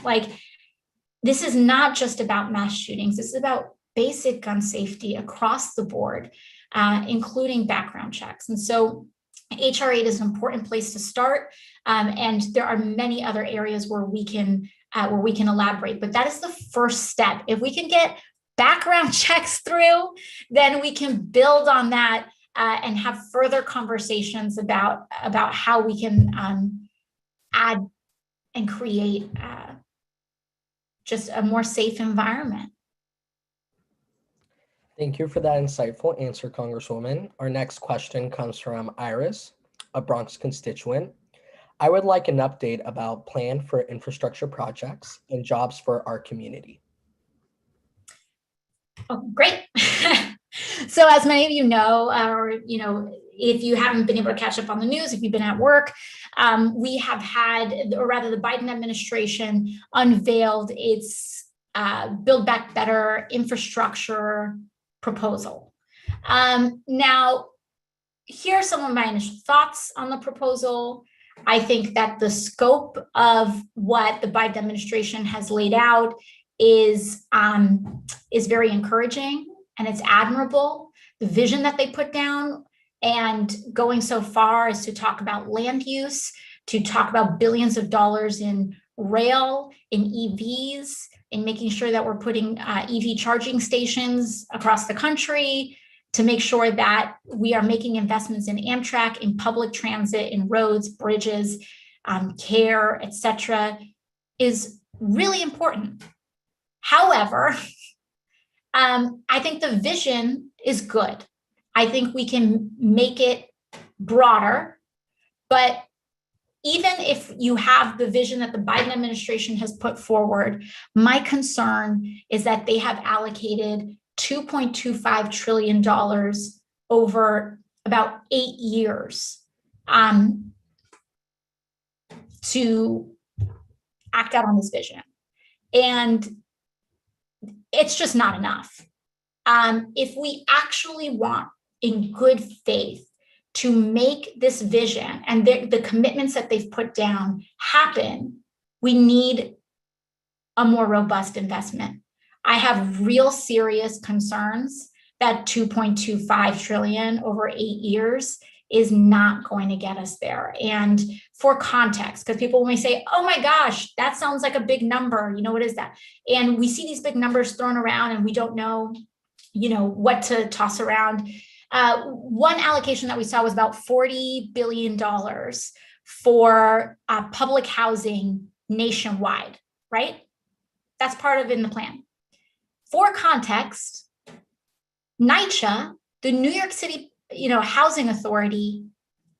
This is not just about mass shootings. This is about basic gun safety across the board, including background checks. And so HR 8 is an important place to start. And there are many other areas where we can elaborate, but that is the first step. If we can get background checks through, then we can build on that and have further conversations about how we can add and create just a more safe environment. Thank you for that insightful answer, Congresswoman. Our next question comes from Iris, a Bronx constituent. I would like an update about plan for infrastructure projects and jobs for our community. Oh, great. So as many of you know, if you haven't been able to catch up on the news, if you've been at work, we have had, or rather the Biden administration unveiled its Build Back Better infrastructure proposal. Now, here are some of my initial thoughts on the proposal. I think that the scope of what the Biden administration has laid out is very encouraging and it's admirable. The vision that they put down, and going so far as to talk about land use, to talk about billions of dollars in rail, in EVs, in making sure that we're putting EV charging stations across the country, to make sure that we are making investments in Amtrak, in public transit, in roads, bridges, care, et cetera, is really important. However, I think the vision is good. I think we can make it broader, but even if you have the vision that the Biden administration has put forward, my concern is that they have allocated $2.25 trillion over about 8 years to act out on this vision. And it's just not enough. If we actually want, in good faith, to make this vision and the commitments that they've put down happen, we need a more robust investment. I have real serious concerns that $2.25 trillion over 8 years is not going to get us there. And for context, because people may say, oh my gosh, that sounds like a big number. What is that? And we see these big numbers thrown around and we don't know, what to toss around. One allocation that we saw was about $40 billion for public housing nationwide, right? That's part of in the plan. For context, NYCHA, the New York City, Housing Authority,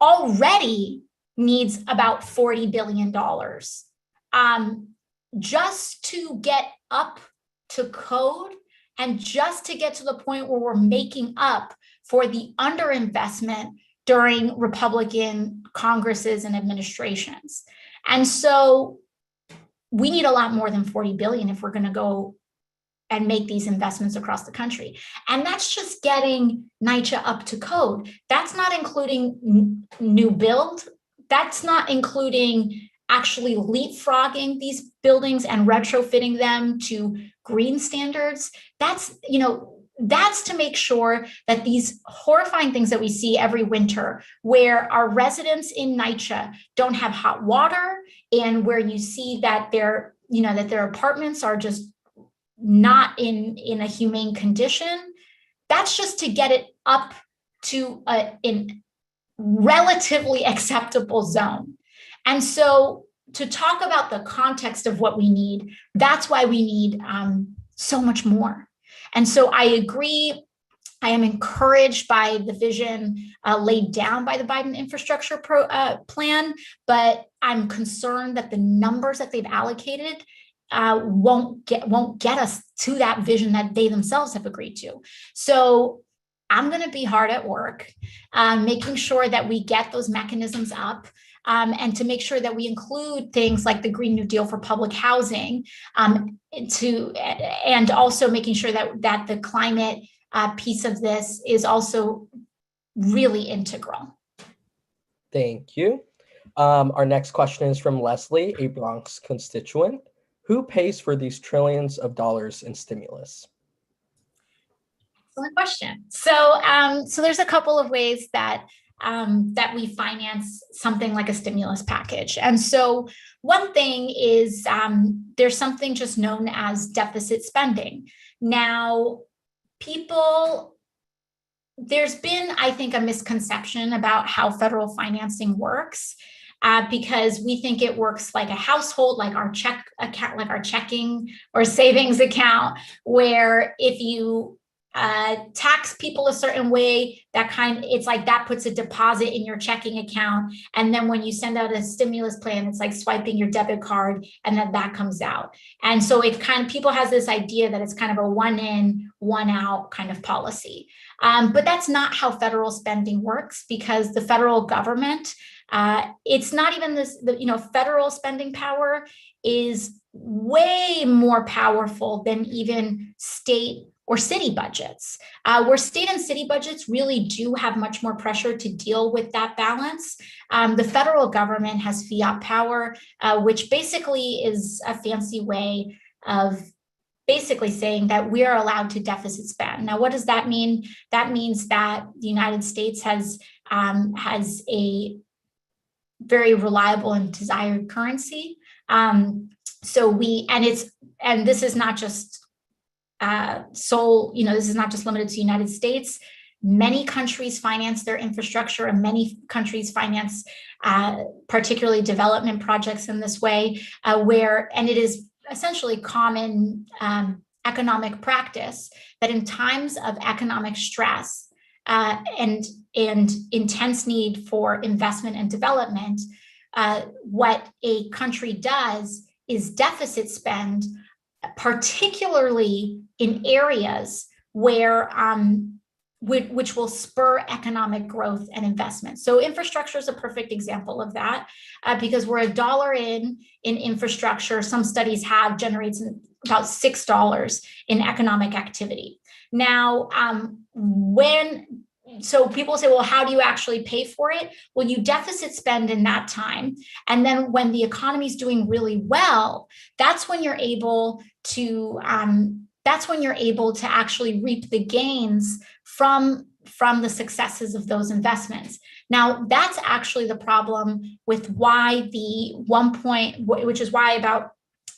already needs about $40 billion just to get up to code and just to get to the point where we're making up for the underinvestment during Republican Congresses and administrations. And so we need a lot more than 40 billion if we're going to go and make these investments across the country. And that's just getting NYCHA up to code. That's not including new build. That's not including actually leapfrogging these buildings and retrofitting them to green standards. That's to make sure that these horrifying things that we see every winter, where our residents in NYCHA don't have hot water, and where you see that their apartments are just not in a humane condition, that's just to get it up to in relatively acceptable zone. And so to talk about the context of what we need, that's why we need so much more. And so I agree. I am encouraged by the vision laid down by the Biden infrastructure plan, but I'm concerned that the numbers that they've allocated won't get us to that vision that they themselves have agreed to. So I'm going to be hard at work, making sure that we get those mechanisms up, and to make sure that we include things like the Green New Deal for public housing, and also making sure that the climate piece of this is also really integral. Thank you. Our next question is from Leslie, a Bronx constituent. Who pays for these trillions of dollars in stimulus? Excellent question. So there's a couple of ways that we finance something like a stimulus package. And so one thing is there's something just known as deficit spending. Now, there's been, I think, a misconception about how federal financing works. Because we think it works like a household, like our check account, like our checking or savings account, where if you tax people a certain way, it's like that puts a deposit in your checking account. And then when you send out a stimulus plan, it's like swiping your debit card and then that comes out. And so people has this idea that it's kind of a one in, one out kind of policy. But that's not how federal spending works, because the federal government, it's not even federal spending power is way more powerful than even state or city budgets, where state and city budgets really do have much more pressure to deal with that balance. The federal government has fiat power, which basically is a fancy way of basically saying that we are allowed to deficit spend. Now, what does that mean? That means that the United States has a very reliable and desired currency. This is not just this is not just limited to the United States. Many countries finance their infrastructure, and many countries finance particularly development projects in this way, and it is essentially common economic practice that in times of economic stress and intense need for investment and development, what a country does is deficit spend, particularly in areas where which will spur economic growth and investment. So infrastructure is a perfect example of that, because we're $1 in infrastructure, some studies have generates about $6 in economic activity. Now, so people say, well, how do you actually pay for it? Well, you deficit spend in that time. And then when the economy is doing really well, that's when you're able to actually reap the gains from the successes of those investments. Now, that's actually the problem with why which is why about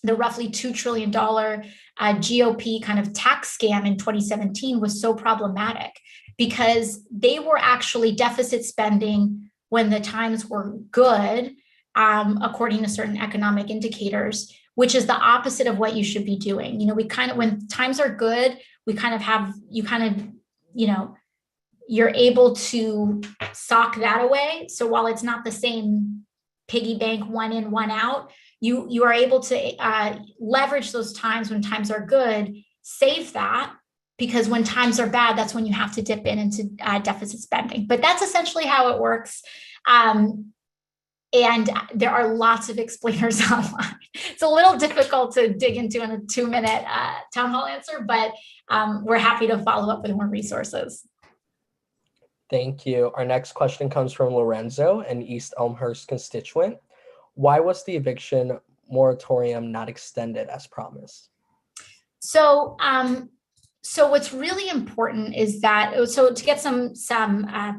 the roughly $2 trillion GOP kind of tax scam in 2017 was so problematic because they were actually deficit spending when the times were good, according to certain economic indicators, which is the opposite of what you should be doing. When times are good, you're able to sock that away. So while it's not the same piggy bank, one in, one out, you are able to leverage those times when times are good, save that, because when times are bad, that's when you have to dip into deficit spending. But that's essentially how it works. And there are lots of explainers online. It's a little difficult to dig into in a 2-minute town hall answer, but we're happy to follow up with more resources. Thank you. Our next question comes from Lorenzo, an East Elmhurst constituent. Why was the eviction moratorium not extended as promised? So what's really important is that, so to get some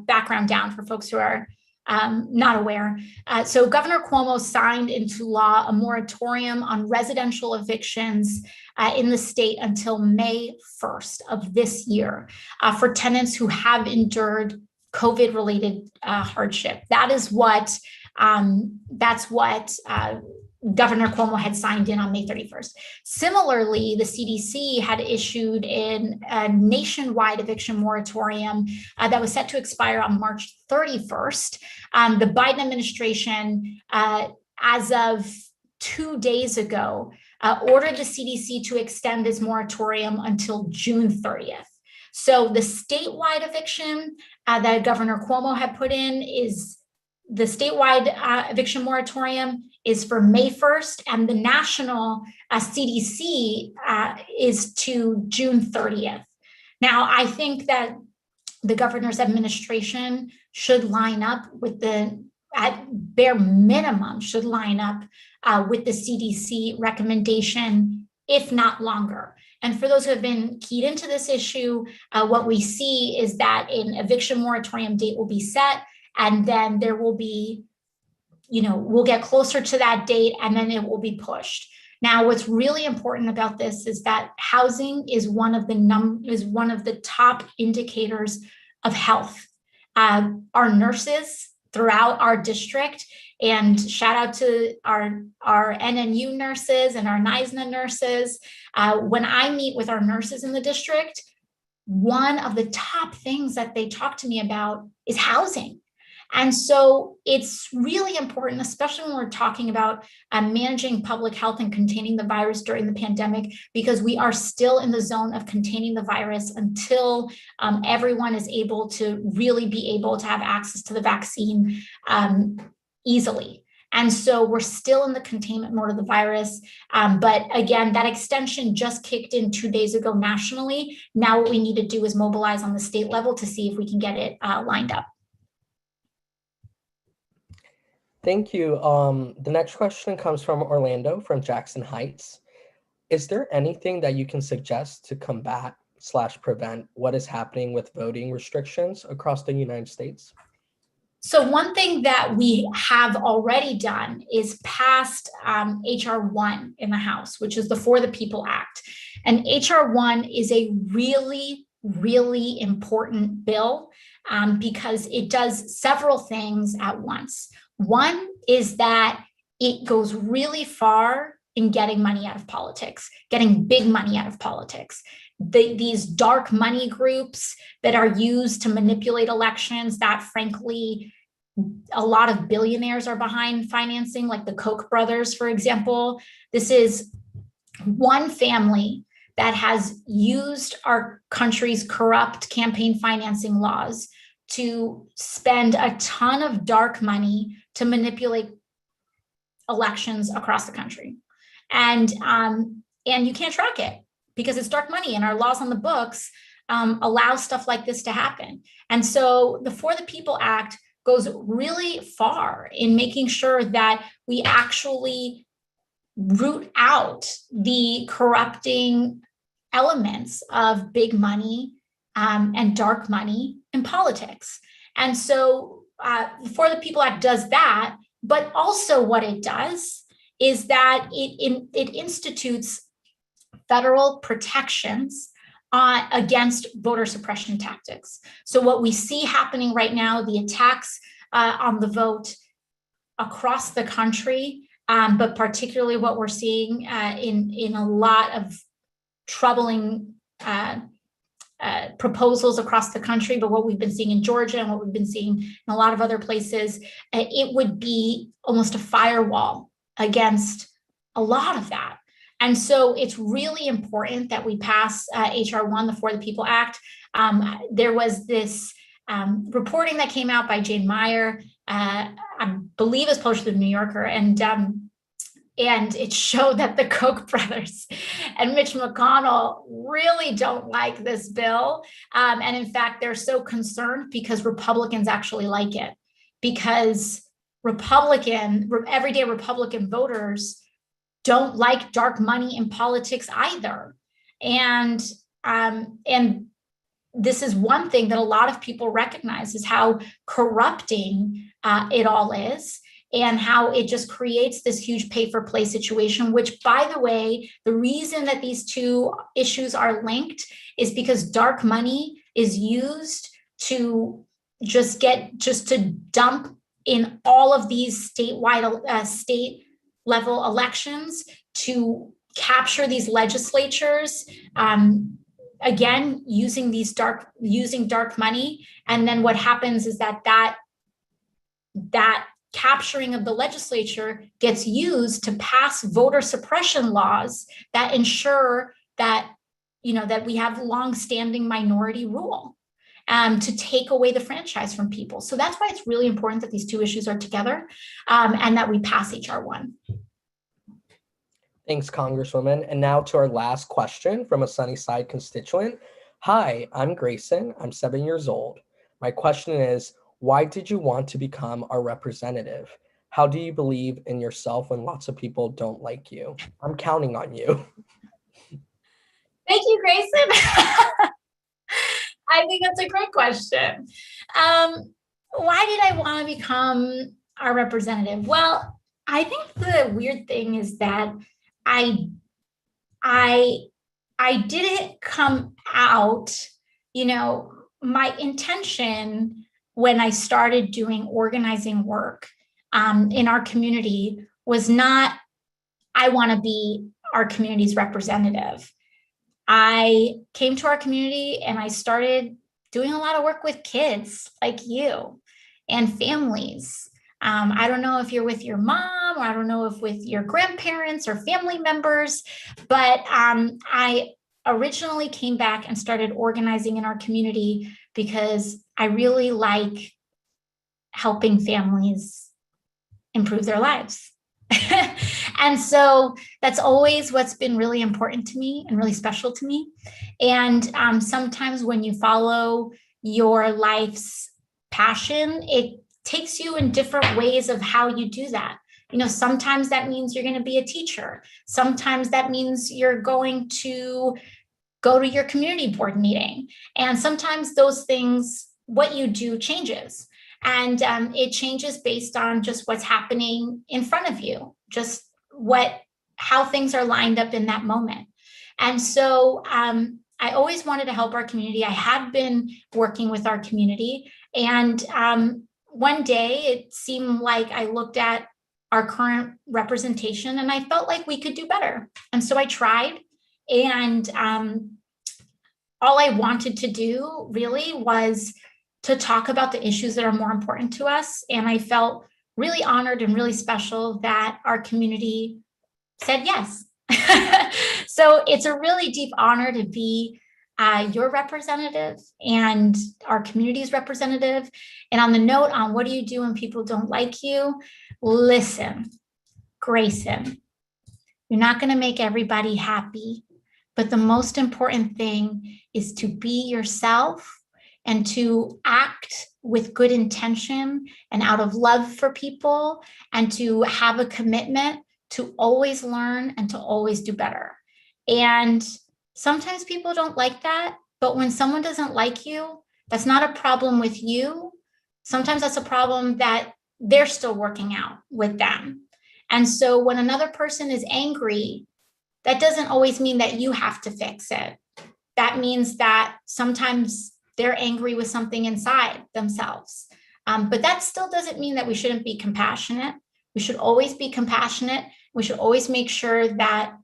background down for folks who are not aware, so Governor Cuomo signed into law a moratorium on residential evictions in the state until May 1st of this year for tenants who have endured COVID-related hardship. That's what Governor Cuomo had signed in on May 31st. Similarly, the CDC had issued a nationwide eviction moratorium that was set to expire on March 31st. The Biden administration, as of 2 days ago, ordered the CDC to extend this moratorium until June 30th. So the statewide eviction that Governor Cuomo had put in is the statewide eviction moratorium is for May 1st, and the national CDC is to June 30th. Now, I think that the governor's administration should line up with at bare minimum, should line up with the CDC recommendation, if not longer. And for those who have been keyed into this issue, what we see is that an eviction moratorium date will be set, and then there will be, we'll get closer to that date, and then it will be pushed. Now, what's really important about this is that housing is one of the top indicators of health. Our nurses throughout our district, and shout out to our NNU nurses and our NISNA nurses. When I meet with our nurses in the district, one of the top things that they talk to me about is housing. And so it's really important, especially when we're talking about managing public health and containing the virus during the pandemic, because we are still in the zone of containing the virus until everyone is able to really be able to have access to the vaccine easily. And so we're still in the containment mode of the virus. But again, that extension just kicked in 2 days ago nationally. Now what we need to do is mobilize on the state level to see if we can get it lined up. Thank you. The next question comes from Orlando from Jackson Heights. Is there anything that you can suggest to combat/prevent what is happening with voting restrictions across the United States? So one thing that we have already done is passed HR 1 in the House, which is the For the People Act. And HR 1 is a really, really important bill because it does several things at once. One is that it goes really far in getting money out of politics, getting big money out of politics. These dark money groups that are used to manipulate elections that, frankly, a lot of billionaires are behind financing, like the Koch brothers, for example. This is one family that has used our country's corrupt campaign financing laws to spend a ton of dark money to manipulate elections across the country. And you can't track it because it's dark money, and our laws on the books allow stuff like this to happen. And so the For the People Act goes really far in making sure that we actually root out the corrupting elements of big money and dark money in politics. And so For the People Act does that, but also what it does is that it institutes federal protections against voter suppression tactics. So what we see happening right now, the attacks on the vote across the country, but particularly what we're seeing in a lot of troubling proposals across the country, but what we've been seeing in Georgia and what we've been seeing in a lot of other places, it would be almost a firewall against a lot of that. And so it's really important that we pass HR 1, the For the People Act. There was this reporting that came out by Jane Meyer, I believe it's published in the New Yorker, and it showed that the Koch brothers and Mitch McConnell really don't like this bill. And in fact, they're so concerned because Republicans actually like it, because everyday Republican voters don't like dark money in politics either. And this is one thing that a lot of people recognize, is how corrupting it all is, and how it just creates this huge pay for play situation, which, by the way, the reason that these two issues are linked is because dark money is used to just to dump in all of these statewide, state level elections to capture these legislatures, again, using dark money. And then what happens is that capturing of the legislature gets used to pass voter suppression laws that ensure that, that we have longstanding minority rule, to take away the franchise from people. So that's why it's really important that these two issues are together, and that we pass HR 1. Thanks, Congresswoman. And now to our last question from a Sunnyside constituent. Hi, I'm Grayson. I'm 7 years old. My question is, why did you want to become our representative? How do you believe in yourself when lots of people don't like you? I'm counting on you. Thank you, Grayson. I think that's a great question. Why did I want to become our representative? Well, I think the weird thing is that I didn't come out, my intention when I started doing organizing work in our community was not, I want to be our community's representative. I came to our community and I started doing a lot of work with kids like you and families. I don't know if you're with your mom, or I don't know if with your grandparents or family members, but I originally came back and started organizing in our community because I really like helping families improve their lives. And so that's always what's been really important to me and really special to me. And sometimes when you follow your life's passion, it takes you in different ways of how you do that. Sometimes that means you're going to be a teacher. Sometimes that means you're going to go to your community board meeting. And sometimes those things, what you do changes. And it changes based on just what's happening in front of you, just how things are lined up in that moment. And so I always wanted to help our community. I had been working with our community, and one day it seemed like I looked at our current representation and I felt like we could do better. And so I tried, and all I wanted to do really was to talk about the issues that are more important to us. And I felt really honored and really special that our community said yes. So it's a really deep honor to be your representative and our community's representative. And on the note on what do you do when people don't like you? Listen, Grayson, you're not going to make everybody happy, but the most important thing is to be yourself and to act with good intention and out of love for people, and to have a commitment to always learn and to always do better. And sometimes people don't like that, but when someone doesn't like you, that's not a problem with you. Sometimes that's a problem that they're still working out with them. And so when another person is angry, that doesn't always mean that you have to fix it. That means that sometimes they're angry with something inside themselves. But that still doesn't mean that we shouldn't be compassionate. We should always be compassionate. We should always make sure that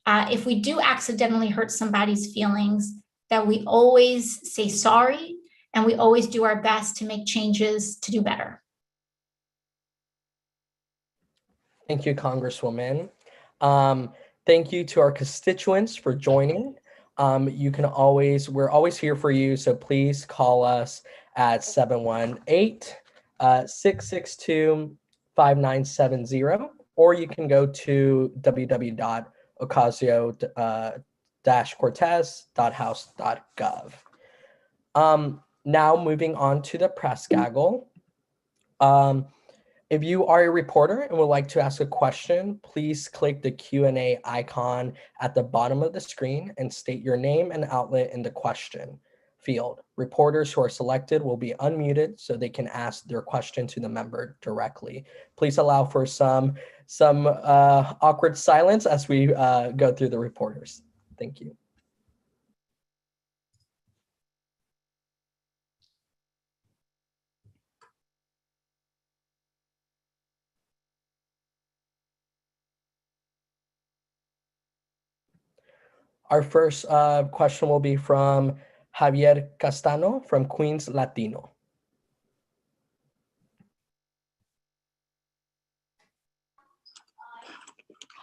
if we do accidentally hurt somebody's feelings, that we always say sorry and we always do our best to make changes to do better. Thank you, Congresswoman. Thank you to our constituents for joining. We're always here for you, so please call us at 718-662-5970, or you can go to www.ocasio-cortez.house.gov. Now moving on to the press gaggle. If you are a reporter and would like to ask a question, please click the Q&A icon at the bottom of the screen and state your name and outlet in the question field. Reporters who are selected will be unmuted so they can ask their question to the member directly. Please allow for some awkward silence as we go through the reporters. Thank you. Our first question will be from Javier Castano from Queens Latino.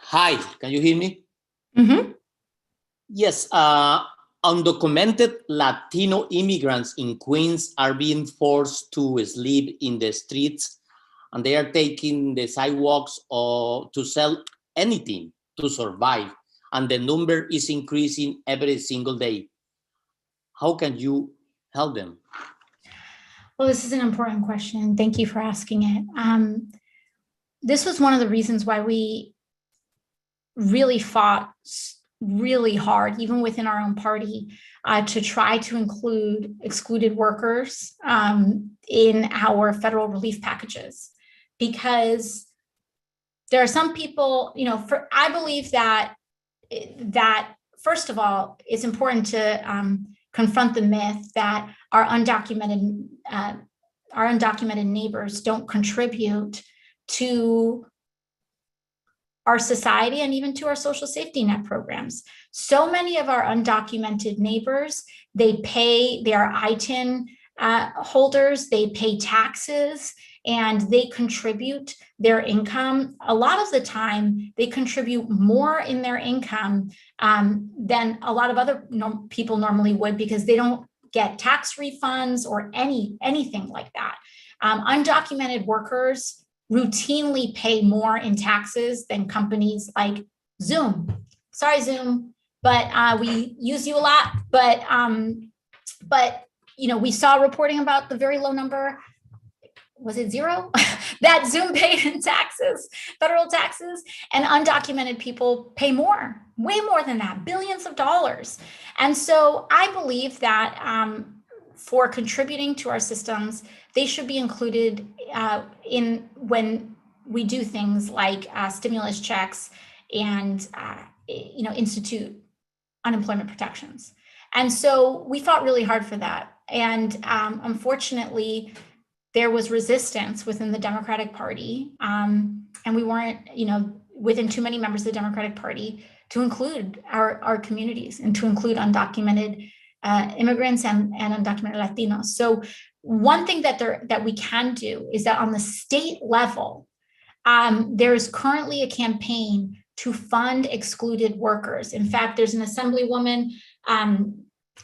Hi, can you hear me? Mm-hmm. Yes, undocumented Latino immigrants in Queens are being forced to sleep in the streets, and they are taking the sidewalks to sell anything to survive. And the number is increasing every single day. How can you help them? Well, this is an important question. Thank you for asking it. This was one of the reasons why we really fought really hard, even within our own party, to try to include excluded workers in our federal relief packages. Because there are some people, I believe that first of all, it's important to confront the myth that our undocumented neighbors don't contribute to our society and even to our social safety net programs. So many of our undocumented neighbors, they are ITIN holders, they pay taxes, and they contribute their income. A lot of the time, they contribute more in their income than a lot of other people normally would, because they don't get tax refunds or anything like that. Undocumented workers routinely pay more in taxes than companies like Zoom. Sorry, Zoom, but we use you a lot. But we saw reporting about the very low number. Was it 0? That Zoom paid in taxes, federal taxes, and undocumented people pay more, way more than that, billions of dollars. And so I believe that for contributing to our systems, they should be included in when we do things like stimulus checks and institute unemployment protections. And so we fought really hard for that. And unfortunately, there was resistance within the Democratic Party, and we weren't, within too many members of the Democratic Party to include our communities and to include undocumented immigrants and undocumented Latinos. So one thing that we can do is that on the state level, there is currently a campaign to fund excluded workers. In fact, there's an Assemblywoman,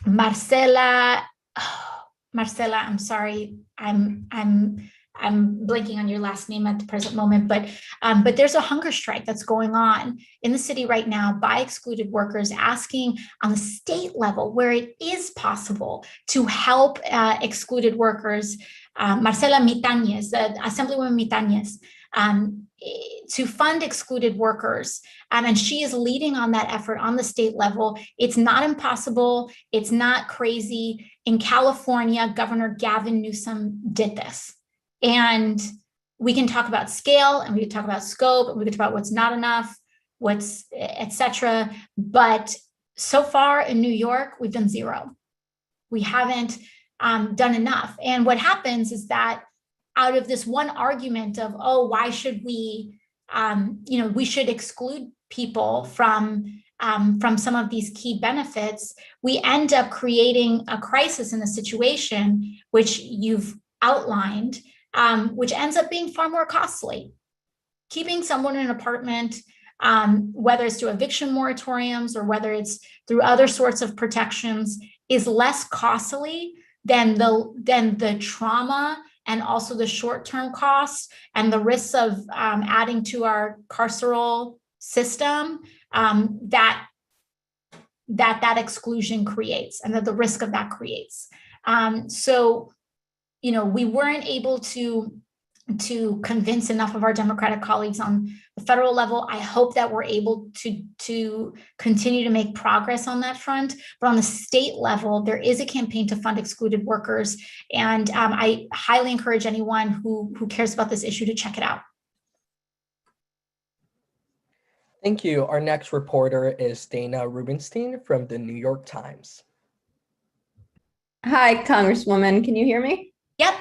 Marcela, I'm sorry, I'm blanking on your last name at the present moment, but there's a hunger strike that's going on in the city right now by excluded workers, asking on the state level where it is possible to help excluded workers. Marcela Mitañez, Assemblywoman Mitañez, to fund excluded workers. And she is leading on that effort on the state level. It's not impossible. It's not crazy. In California, Governor Gavin Newsom did this. And we can talk about scale, and we can talk about scope, and we can talk about what's not enough, what's et cetera. But so far in New York, we've done zero. We haven't done enough. And what happens is that out of this one argument of, oh, why should we, we should exclude people from some of these key benefits, we end up creating a crisis in the situation, which you've outlined, which ends up being far more costly. Keeping someone in an apartment, whether it's through eviction moratoriums or whether it's through other sorts of protections, is less costly than the trauma and also the short-term costs and the risks of adding to our carceral system that exclusion creates, and that the risk of that creates. So, we weren't able to convince enough of our Democratic colleagues on the federal level. I hope that we're able to continue to make progress on that front. But on the state level, there is a campaign to fund excluded workers. And I highly encourage anyone who cares about this issue to check it out. Thank you. Our next reporter is Dana Rubenstein from the New York Times. Hi, Congresswoman. Can you hear me? Yep.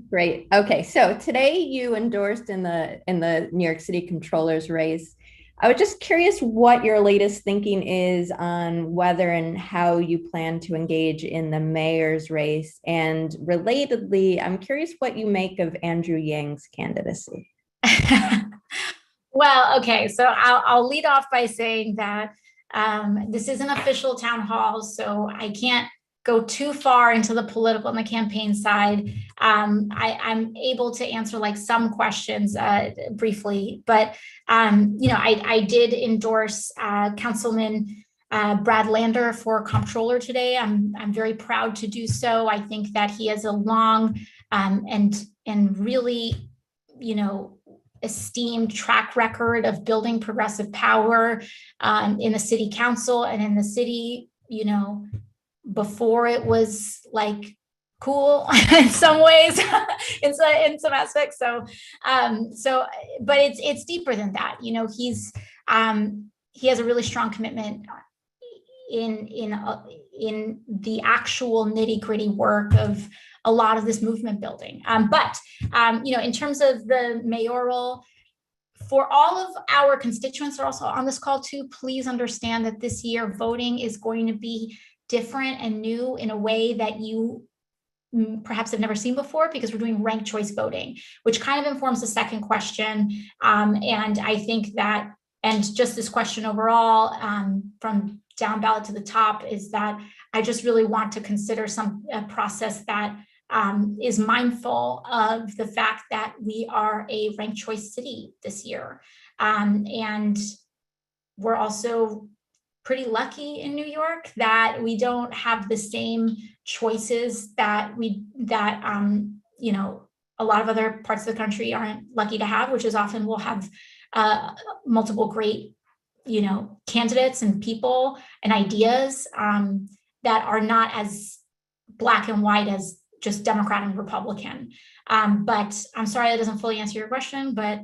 Great. Okay, so today you endorsed in the New York City Controller's race. I was just curious what your latest thinking is on whether and how you plan to engage in the mayor's race. And relatedly, I'm curious what you make of Andrew Yang's candidacy. Well, okay, so I'll lead off by saying that this is an official town hall, so I can't go too far into the political and the campaign side. I'm able to answer like some questions briefly, but I did endorse Councilman Brad Lander for comptroller today. I'm very proud to do so. I think that he has a long and really, esteemed track record of building progressive power in the city council and in the city, before it was like cool in some ways, in some aspects. So, but it's deeper than that. He has a really strong commitment in the actual nitty gritty work of a lot of this movement building. But in terms of the mayoral, for all of our constituents that are also on this call too, please understand that this year voting is going to be different and new in a way that you perhaps have never seen before, because we're doing ranked choice voting, which kind of informs the second question. And I think that, and just this question overall, from down ballot to the top, is that I just really want to consider a process that is mindful of the fact that we are a ranked choice city this year. And we're also pretty lucky in New York that we don't have the same choices that a lot of other parts of the country aren't lucky to have, which is often we'll have multiple great, candidates and people and ideas that are not as black and white as just Democrat and Republican. But I'm sorry that doesn't fully answer your question, but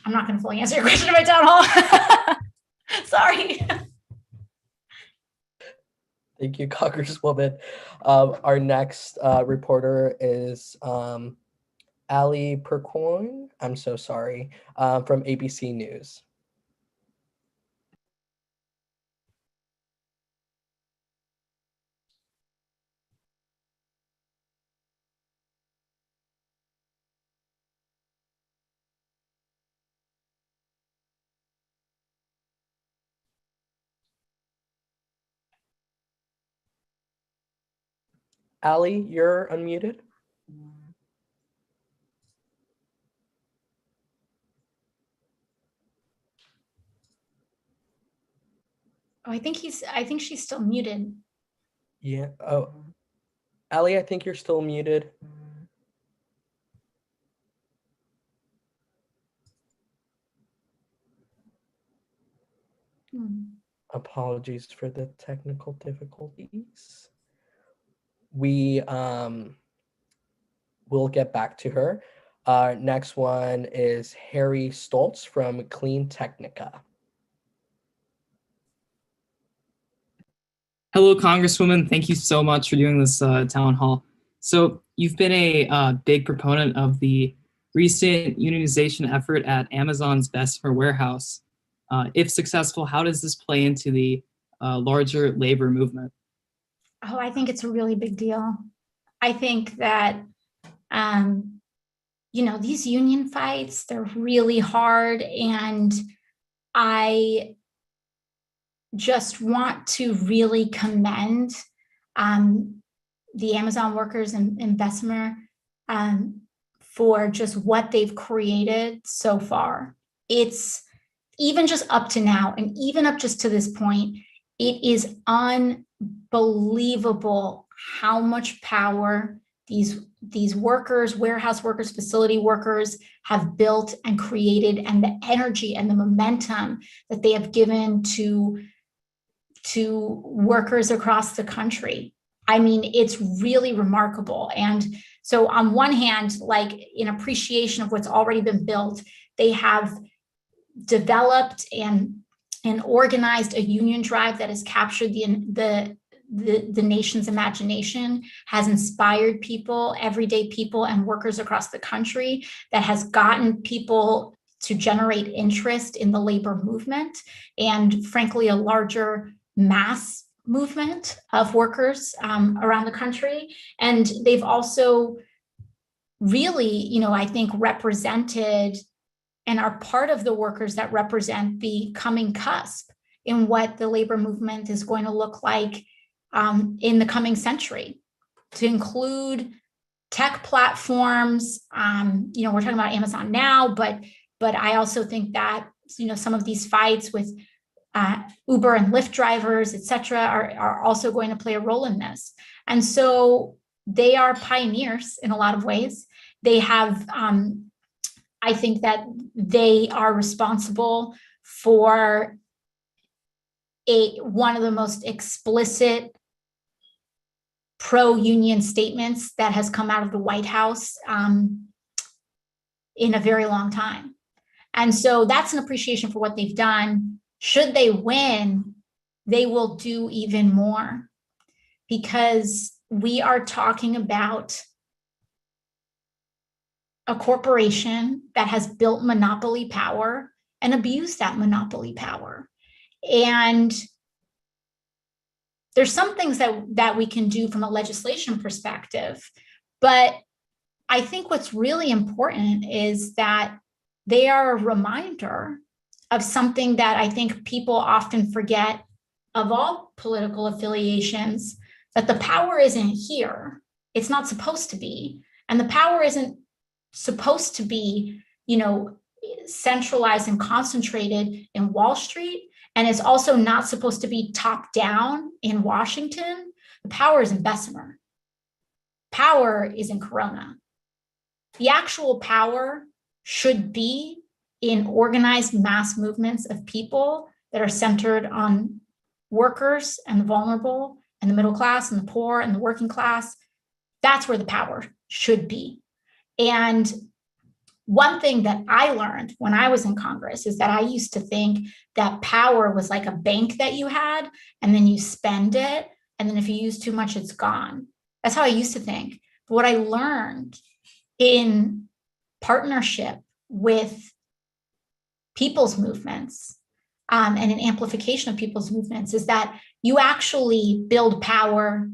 I'm not going to fully answer your question in my town hall. Sorry. Thank you, Congresswoman. Our next reporter is Ali Percoin. I'm so sorry, from ABC News. Ali, you're unmuted. Oh, I think she's still muted. Yeah. Oh, Ali, I think you're still muted. Apologies for the technical difficulties. We will get back to her. Our next one is Harry Stoltz from Clean Technica. Hello, Congresswoman. Thank you so much for doing this town hall. So you've been a big proponent of the recent unionization effort at Amazon's Bessemer warehouse. If successful, how does this play into the larger labor movement? Oh, I think it's a really big deal. I think that, these union fights, they're really hard. And I just want to really commend the Amazon workers in Bessemer for just what they've created so far. It's even just up to now, and even up just to this point, it is unbelievable how much power these workers, warehouse workers, facility workers have built and created, and the energy and the momentum that they have given to workers across the country. I mean, it's really remarkable. And so on one hand, like in appreciation of what's already been built, they have developed and organized a union drive that has captured the nation's imagination, has inspired people, everyday people and workers across the country, that has gotten people to generate interest in the labor movement, and frankly, a larger mass movement of workers around the country. And they've also really, I think, represented and are part of the workers that represent the coming cusp in what the labor movement is going to look like in the coming century, to include tech platforms. We're talking about Amazon now, but I also think that, some of these fights with Uber and Lyft drivers, et cetera, are also going to play a role in this. And so they are pioneers in a lot of ways. They have, I think that they are responsible for one of the most explicit pro-union statements that has come out of the White House in a very long time. And so that's an appreciation for what they've done. Should they win, they will do even more, because we are talking about a corporation that has built monopoly power and abused that monopoly power. And there's some things that we can do from a legislation perspective, but I think what's really important is that they are a reminder of something that I think people often forget of all political affiliations, that the power isn't here. It's not supposed to be. And the power isn't supposed to be, centralized and concentrated in Wall Street. And it's also not supposed to be top down in Washington. The power is in Bessemer. Power is in Corona. The actual power should be in organized mass movements of people that are centered on workers and the vulnerable and the middle class and the poor and the working class. That's where the power should be. And one thing that I learned when I was in Congress is that I used to think that power was like a bank that you had, and then you spend it, and then if you use too much, it's gone. That's how I used to think. But what I learned in partnership with people's movements and an amplification of people's movements is that you actually build power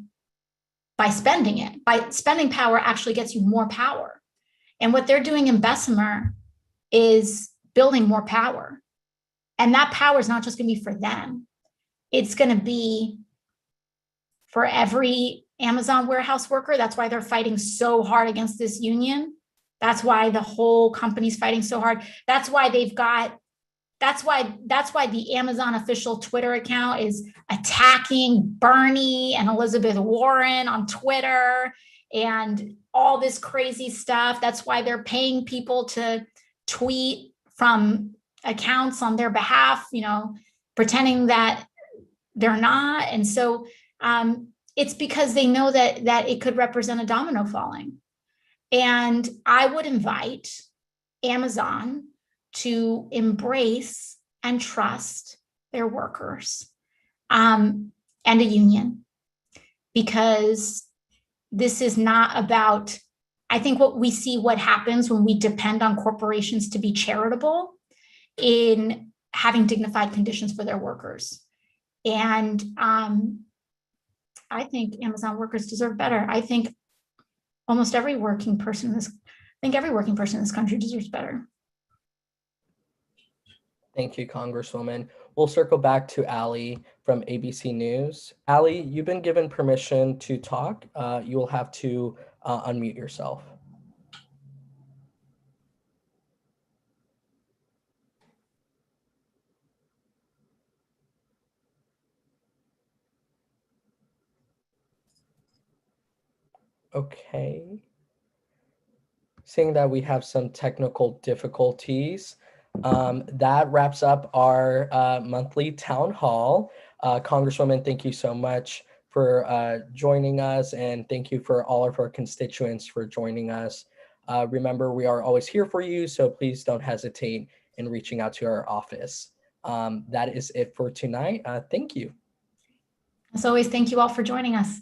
by spending it. By spending power actually gets you more power. And what they're doing in Bessemer is building more power. And that power is not just going to be for them. It's going to be for every Amazon warehouse worker. That's why they're fighting so hard against this union. That's why the whole company's fighting so hard. That's why that's why the Amazon official Twitter account is attacking Bernie and Elizabeth Warren on Twitter and all this crazy stuff. That's why they're paying people to tweet from accounts on their behalf, pretending that they're not. And so it's because they know that it could represent a domino falling. And I would invite Amazon to embrace and trust their workers and a union, because this is not about, I think what happens when we depend on corporations to be charitable in having dignified conditions for their workers. And I think Amazon workers deserve better. I think almost every working person in this country deserves better. Thank you, Congresswoman. We'll circle back to Ali from ABC News. Ali, you've been given permission to talk. You will have to unmute yourself. Okay. Seeing that we have some technical difficulties, that wraps up our monthly town hall. Congresswoman, thank you so much for joining us, and thank you for all of our constituents for joining us. Remember, we are always here for you, so please don't hesitate in reaching out to our office. That is it for tonight. Thank you. As always, thank you all for joining us.